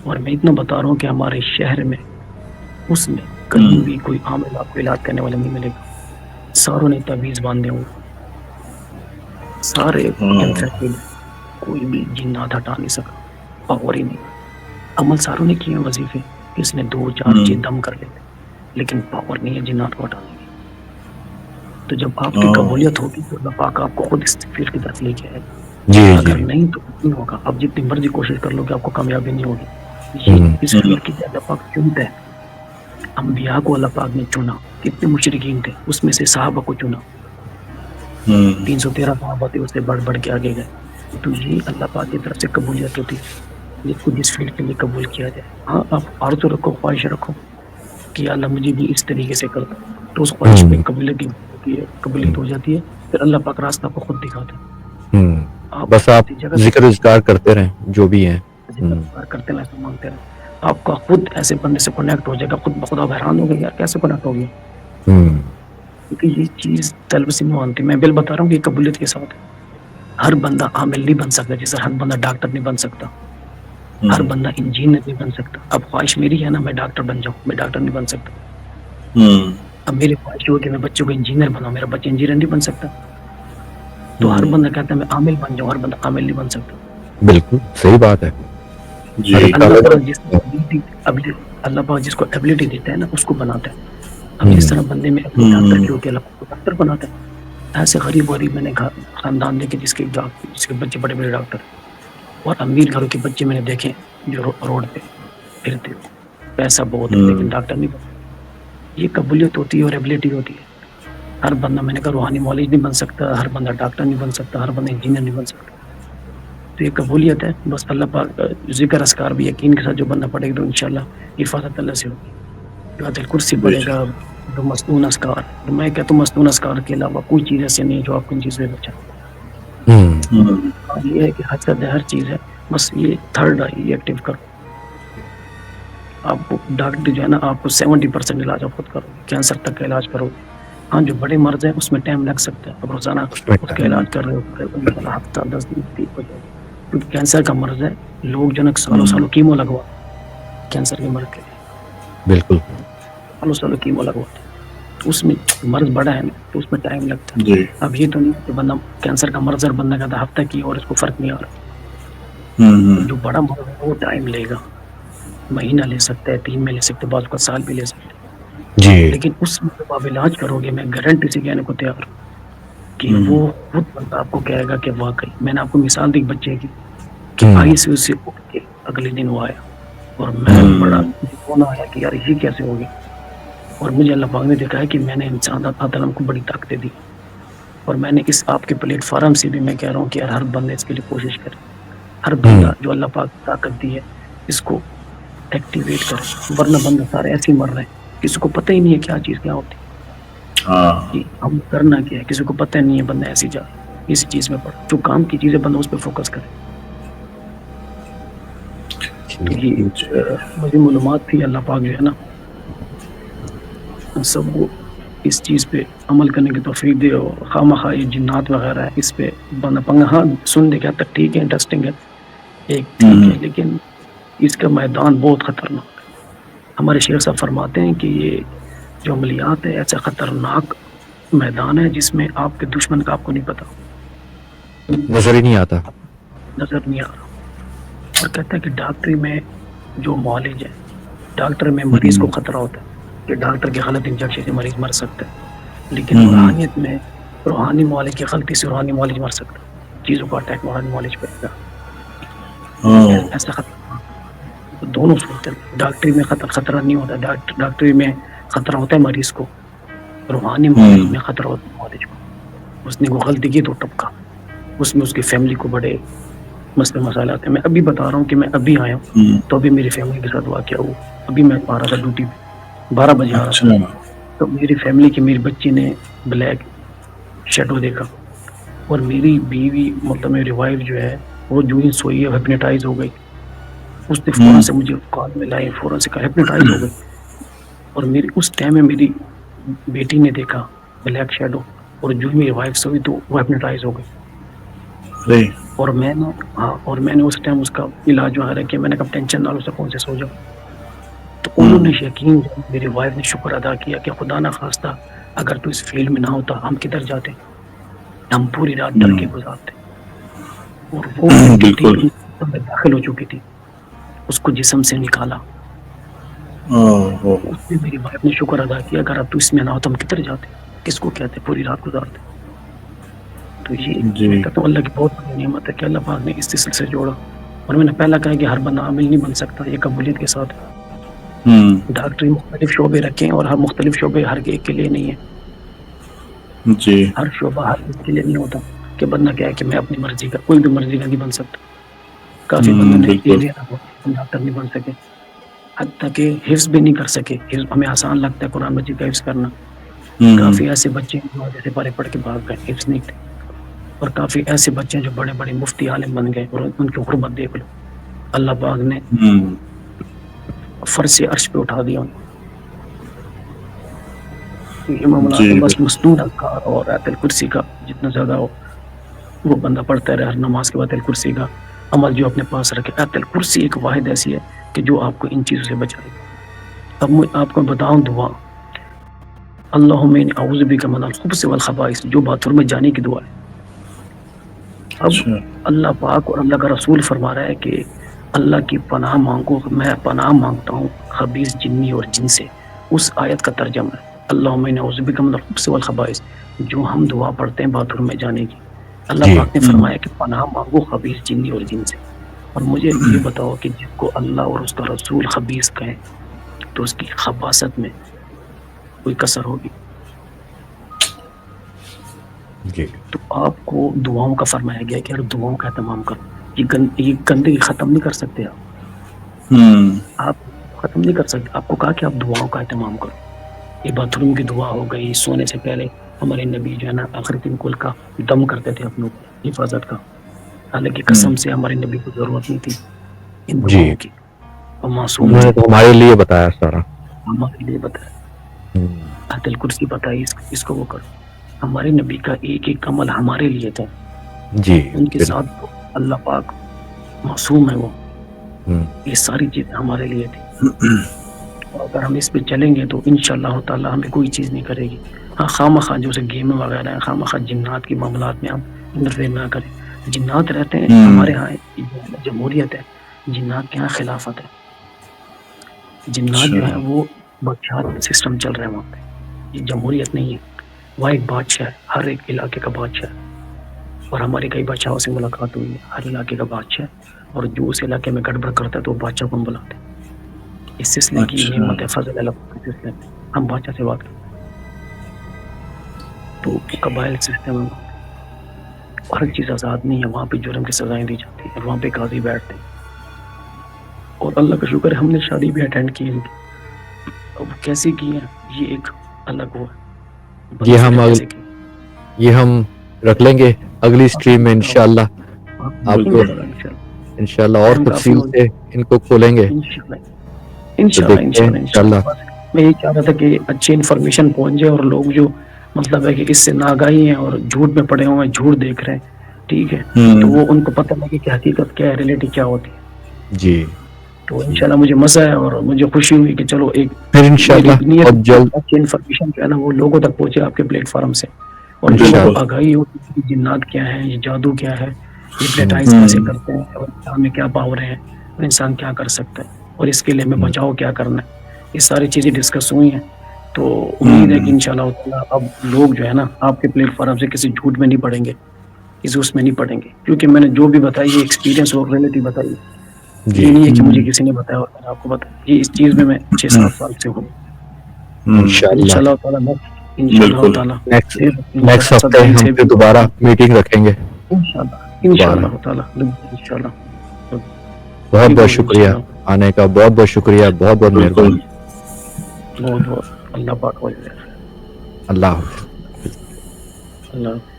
اور میں اتنا بتا رہا ہوں کہ ہمارے شہر میں اس میں کہیں بھی کوئی عامل آپ کو علاج کرنے والا نہیں ملے گا. ساروں نے تعویذ باندھے ہوں، سارے کینسر کے کوئی بھی جنات ہٹا نہیں سکا، پاور ہی نہیں. عمل ساروں نے کیے وظیفے، کس نے 2 4 چیز دم کر لیتے، لیکن پاور نہیں ہے جنات کو ہٹانے کی. تو جب آپ کی قبولیت ہوگی تو اللہ پاک آپ کو خود اس فیلڈ کی طرف لے کے آئے گا. جی اگر جی نہیں تو نہیں ہوگا. آپ جتنی مرضی کوشش کر لو کہ آپ کو کامیابی نہیں ہوگی. یہ اس فیلڈ کی اللہ پاک چنتا ہے. انبیاء کو اللہ پاک نے چنا، کتنے مشرکین تھے، اس میں سے صحابہ کو چنا، 313 صحابہ تھے، اس سے بڑھ بڑھ کے آگے گئے. تو یہ اللہ پاک کی طرف سے قبولیت ہوتی ہے جس کو جس فیلڈ کے لیے قبول کیا جائے. ہاں آپ آرزو رکھو، خواہش رکھو کہ اللہ مجھے بھی اس طریقے سے کر دو، تو اس خواہش پہ قبولیت ہو جاتی ہے. پھر اللہ پاک راستہ کو خود دکھاتا ہے. بس آپ ذکر اذکار کرتے رہیں جو بھی ہیں، کرتے رہیں، ایسا مانگتے رہیں، آپ کا خود ایسے بندے سے کنیکٹ ہو جائے گا. خود بخود آپ حیران ہو گئے یار کیسے کنیکٹ ہو گیا. کیونکہ یہ چیز طلب سے نہیں مانتی. میں بل بتا رہا ہوں کہ قبولیت کے ساتھ ہر بندہ عامل نہیں بن سکتا، جیسے ہر بندہ ڈاکٹر نہیں بن سکتا، ہر بندہ انجینئر نہیں بن سکتا. اب خواہش میری ہے نا میں ڈاکٹر بن جاؤں، میں ڈاکٹر نہیں بن سکتا. اب میری خواہش ہو کہ میں بچوں کو انجینئر بناؤں، میرا بچہ انجینئر نہیں بن سکتا. تو ہر بندہ کہتا ہے میں عامل بن جاؤں، ہر بندہ عامل نہیں بن سکتا. بالکل صحیح بات ہے. اللہ پاک جس کو ایبلٹی دیتا ہے نا اس کو بناتا ہے. اب جس طرح بندے میں اپنے ڈاکٹر کی ہوتی ہے، اللہ پاک کو ڈاکٹر بناتا ہے. ایسے غریب میں نے خاندان دیکھے جس کے بچے بڑے بڑے ڈاکٹر، اور امیر گھروں کے بچے میں نے دیکھے جو روڈ پہ پھرتے، پیسہ بہت ہے لیکن ڈاکٹر نہیں بنتے. یہ قبولیت ہوتی ہے اور ایبلٹی ہوتی ہے. ہر بندہ میں نے کہا روحانی معالج نہیں بن سکتا، ہر بندہ ڈاکٹر نہیں بن سکتا، ہر بندہ انجینئر نہیں بن سکتا. تو یہ قبولیت ہے. بس اللہ پاک ذکر اذکار بھی یقین کے ساتھ جو بندہ پڑے گا تو انشاءاللہ حفاظت اللہ سے ہوگی. جو آیت الکرسی پڑھے گا، جو مصنون اذکار، میں کہتا ہوں مصنون اذکار کے علاوہ کوئی چیز ایسی نہیں جو آپ کو ان چیزوں سے بچائے. یہ ہے کہ حسد ہے، ہر چیز ہے، بس یہ تھرڈ آئی یہ ایکٹیو کرو. آپ کو ڈاکٹر جو ہے نا آپ کو 70% علاج آپ خود کرو، کینسر تک کا علاج کرو. ہاں جو بڑے مرض ہیں اس میں ٹائم لگ سکتا ہے. اب روزانہ اس کا علاج کر رہے ہو ہفتہ 10 دن ٹھیک ہو جائے گا. کیونکہ کینسر کا مرض ہے، لوگ جو ہے نا سالوں سالوں کیمو لگوا کینسر کے مرض کے لیے، بالکل سالوں کیمو لگواتے ہیں. تو اس میں مرض بڑا ہے نا تو اس میں ٹائم لگتا ہے. اب یہ تو نہیں کہ بندہ کینسر کا مرض ہے اور بندہ کہتا ہے ہفتہ کی اور اس کو فرق نہیں آ رہا. جو بڑا مرض ہے وہ ٹائم لے گا، مہینہ لے سکتا ہے، 3 میں لے سکتے، بعض کا سال بھی لے سکتے. لیکن اس میں جب آپ علاج کرو گے میں گارنٹی سے کہنے کو تیار ہوں کہ وہ خود بندہ آپ کو کہے گا کہ واقعی. میں نے آپ کو مثال دی بچے کی کہ آئی سی یو سے اٹھ کے اگلے دن وہ آیا اور میں بڑا ہونا آیا کہ یار یہ کیسے ہو گیا. اور مجھے اللہ پاک نے دکھایا کہ میں نے انسان عالم کو بڑی طاقتیں دی. اور میں نے اس آپ کے پلیٹ فارم سے بھی میں کہہ رہا ہوں کہ یار ہر بندے اس کے لیے کوشش کرے. ہر بندہ جو اللہ پاک طاقت دی ہے اس کو ایکٹیویٹ کرے، ورنہ بندہ سارے ایسے ہی مر رہے ہیں. کسی کو پتہ ہی نہیں ہے کیا چیز کیا ہوتی ہے، ہم کرنا کیا ہے کسی کو پتہ نہیں ہے. بندہ ایسی جا اسی چیز میں پڑا، جو کام کی چیزیں بندہ اس پہ فوکس کرے. یہ مجھے معلومات تھی. اللہ پاک جو ہے نا سب کو اس چیز پہ عمل کرنے کی توفیق دے. اور خواہ یہ جنات وغیرہ ہے اس پہ بندہ پنگا ہاں سن دے کیا تک ٹھیک ہے، انٹرسٹنگ ہے ایک ٹھیک ہے، لیکن اس کا میدان بہت خطرناک ہے. ہمارے شیخ صاحب فرماتے ہیں کہ یہ جو عملیات ہے ایسا خطرناک میدان ہے جس میں آپ کے دشمن کا آپ کو نہیں پتا، نظر ہی نہیں آتا، نظر نہیں آ رہا. اور کہتا ہے کہ ڈاکٹری میں جو معالج ہے، ڈاکٹر میں مریض کو خطرہ ہوتا ہے کہ ڈاکٹر کے غلط انجیکشن سے مریض مر سکتا ہے، لیکن روحانیت میں روحانی معالج کی غلطی سے روحانی معالج مر سکتا ہے. چیزوں کا اٹیک روحانی معالج پہ گا. ایسا خطرہ دونوں صورت ہے. ڈاکٹری میں خطرہ نہیں ہوتا، ڈاکٹری میں خطرہ ہوتا ہے مریض کو، روحانی معالج میں خطرہ ہوتا ہے معالج کو. اس نے وہ غلطی کی تو ٹپکا، اس میں اس کی فیملی کو بڑے مسئلے مسائل آتے ہیں. میں ابھی بتا رہا ہوں کہ میں ابھی آیا ہوں تو ابھی میری فیملی کے ساتھ واقعہ ہوا. ابھی میں آ رہا تھا ڈیوٹی پہ، 12 بجے آ رہا تھا، تو میری فیملی کی میری بچی نے بلیک شیڈو دیکھا اور میری بیوی مطلب میری وائف جو ہے وہ جو ہی سوئی ہے ہیپنیٹائز ہو گئی. اس نے فوراً سے مجھے کال میں لائی، فوراً سے کہا ہیپنیٹائز ہو گئی. اور میری اس ٹائم میں میری بیٹی نے دیکھا بلیک شیڈو، اور جو میری وائف سے ہوئی تو وہ ہیپنوٹائز ہو گئی. ارے اور میں نے اس ٹائم اس کا علاج وہاں رکھا. میں نے کہا ٹینشن نہ لو، سکون سے سو جاؤ. تو انہوں نے یقین، میری وائف نے شکر ادا کیا کہ خدا نہ خواستہ اگر تو اس فیلڈ میں نہ ہوتا ہم کدھر جاتے، ہم پوری رات ڈر کے گزارتے. اور وہ بیٹی بالکل داخل ہو چکی تھی، اس کو جسم سے نکالا. اس نے میری وائف نے شکر ادا کیا اگر اب تو اس میں نہ ہوتا ہم کدھر جاتے، کس کو کہتے، پوری رات گزارتے. تو یہ میں کہتا ہوں اللہ کی بہت بڑی نعمت ہے کہ اللہ پاک نے اس سلسلے سے جوڑا. اور میں نے پہلا کہا کہ ہر بندہ عامل نہیں بن سکتا، یہ قبولیت کے ساتھ. ڈاکٹری مختلف شعبے رکھیں اور ہر مختلف شعبے ہر ایک کے لیے نہیں ہے. جی ہر شعبہ ہر ایک کے لیے نہیں ہوتا کہ بندہ کیا ہے کہ میں اپنی مرضی کا، کوئی بھی مرضی کا نہیں بن سکتا. کافی بندوں نے یہ بھی ڈاکٹر نہیں بن سکے، حتیٰ کہ حفظ بھی نہیں کر سکے. حفظ ہمیں آسان لگتا ہے قرآن مجید کا حفظ کرنا. کافی ایسے بچے جیسے پڑھے پڑھ کے بھاگ گئے، حفظ نہیں تھے. اور کافی ایسے بچے جو بڑے بڑے مفتی عالم بن گئے، اور ان کی غربت دیکھ لو. اللہ پاک نے فرش سے عرش پہ اٹھا دیا ان کو. امام نے بس مسنون اذکار اور آیت الکرسی کا جتنا زیادہ ہو وہ بندہ پڑھتا رہے ہر نماز کے بعد. آیت الکرسی کا عمل جو اپنے پاس رکھے. آیت الکرسی ایک واحد ایسی ہے کہ جو آپ کو ان چیزوں سے بچائے. اب میں آپ کو بتاؤں دعا، اللہم انی اعوذ بک من الخبث والخبائث، جو باتھ روم میں جانے کی دعا ہے. اب اللہ پاک اور اللہ کا رسول فرما رہا ہے کہ اللہ کی پناہ مانگو، میں پناہ مانگتا ہوں خبیث جنی اور جن سے. اس آیت کا ترجمہ ہے اللہم انی اعوذ بک من الخبث والخبائث، جو ہم دعا پڑھتے ہیں باتھ روم میں جانے کی. اللہ پاک نے فرمایا کہ پناہ مانگو خبیث جنی اور جن سے. اور مجھے یہ بتاؤ کہ جس کو اللہ اور اس کا رسول خبیث کہیں تو اس کی خباثت میں کوئی کسر ہوگی. تو آپ کو دعاؤں کا فرمایا گیا کہ دعاؤں کا اہتمام کرو. یہ گندگی ختم نہیں کر سکتے آپ ختم نہیں کر سکتے. آپ کو کہا کہ آپ دعاؤں کا اہتمام کرو. یہ باتھ روم کی دعا ہو گئی. سونے سے پہلے ہمارے نبی جو ہے نا آخر دن کل کا دم کرتے تھے اپنوں کی حفاظت کا. حالانکہ قسم سے ہمارے نبی کو ضرورت نہیں تھی ان دعاؤں کی. اور معصوم ہمارے لیے بتایا سارا، ہمارے لیے بتایا. آیت الکرسی بتائی اس کو وہ کرو. ہمارے نبی کا ایک ایک عمل ہمارے لیے تھا. جی ان کے ساتھ تو اللہ پاک معصوم ہے وہ. یہ ساری چیزیں ہمارے لیے تھی. اور اگر ہم اس پہ چلیں گے تو انشاءاللہ تعالی ہمیں کوئی چیز نہیں کرے گی. ہاں خواہ جو سے گیم وغیرہ ہیں، خواہ جنات کی معاملات میں ہم انٹرفیئر نہ کریں. جنات رہتے ہیں ہمارے ہاں، جمہوریت ہے. جنات کے ہاں خلافت ہے. جنات جو ہے وہ بادشاہ سسٹم چل رہا ہے وہاں پہ. یہ جمہوریت نہیں ہے. وہاں ایک بادشاہ ہے، ہر ایک علاقے کا بادشاہ ہے. اور ہماری کئی بادشاہوں سے ملاقات ہوئی ہے. ہر علاقے کا بادشاہ ہے، اور جو اس علاقے میں گڑبڑ کرتا ہے تو وہ بادشاہ کو ہم بلاتے ہیں. اس سلسلے کی نعمت ہے، فضل اللہ کے سلسلے میں ہم بادشاہ سے بات کرتے ہیں. تو قبائل سسٹم ہر چیز آزاد نہیں ہے. وہاں پہ جرم کی سزائیں دی جاتی ہیں، اور وہاں پہ قاضی بیٹھتے ہیں. اور اللہ کا شکر ہے ہم نے شادی بھی اٹینڈ کی ان کی. اب کیسے کی ہے یہ ایک الگ ہوا. یہ ہم رکھ لیں گے اگلی اسٹریم میں انشاءاللہ. آپ کو انشاءاللہ اور تفصیل سے ان کو کھولیں گے انشاءاللہ. میں یہ چاہ رہا تھا کہ اچھی انفارمیشن پہنچ جائے، اور لوگ جو مطلب ہے کہ اس سے ناگاہی ہیں اور جھوٹ میں پڑے ہوئے ہیں، جھوٹ دیکھ رہے ہیں، ٹھیک ہے، تو وہ ان کو پتہ لگے کہ حقیقت کیا ہے، ریئلٹی کیا ہوتی ہے. جی تو انشاءاللہ مجھے مزہ ہے اور مجھے خوشی ہوئی کہ چلو ایک پھر انشاءاللہ بہت جلد اچھی انفارمیشن جو ہے نا وہ لوگوں تک پہنچے آپ کے پلیٹ فارم سے. اور جو لوگوں کو آگاہی ہو کہ جنات کیا ہے، یہ جادو کیا ہے، ہپنوٹائز کیسے کرتے ہیں، اور انسان میں کیا پاور ہے، اور انسان کیا کر سکتا ہے، اور اس کے لیے ہمیں بچاؤ کیا کرنا ہے. یہ ساری چیزیں ڈسکس ہوئی ہیں. تو امید ہے کہ انشاءاللہ تعالیٰ اب لوگ جو ہے نا آپ کے پلیٹ فارم سے کسی جھوٹ میں نہیں پڑیں گے، کسی اس میں نہیں پڑیں گے. کیونکہ میں نے جو بھی بتائی یہ ایکسپیرینس اور ریئلٹی بتائی. یہ نہیں ہے کہ مجھے کسی نے بتایا اور میں نے آپ کو بتایا. یہ اس چیز میں 6-7 سال سے ہوں. انشاءاللہ تعالیٰ نیکسٹ ہفتے ہم پھر دوبارہ میٹنگ رکھیں گے انشاءاللہ تعالیٰ. بہت بہت شکریہ آنے کا، بہت بہت شکریہ، بہت بہت مہربانی. بہت بہت اللہ پاک. اللہ حافظ. اللہ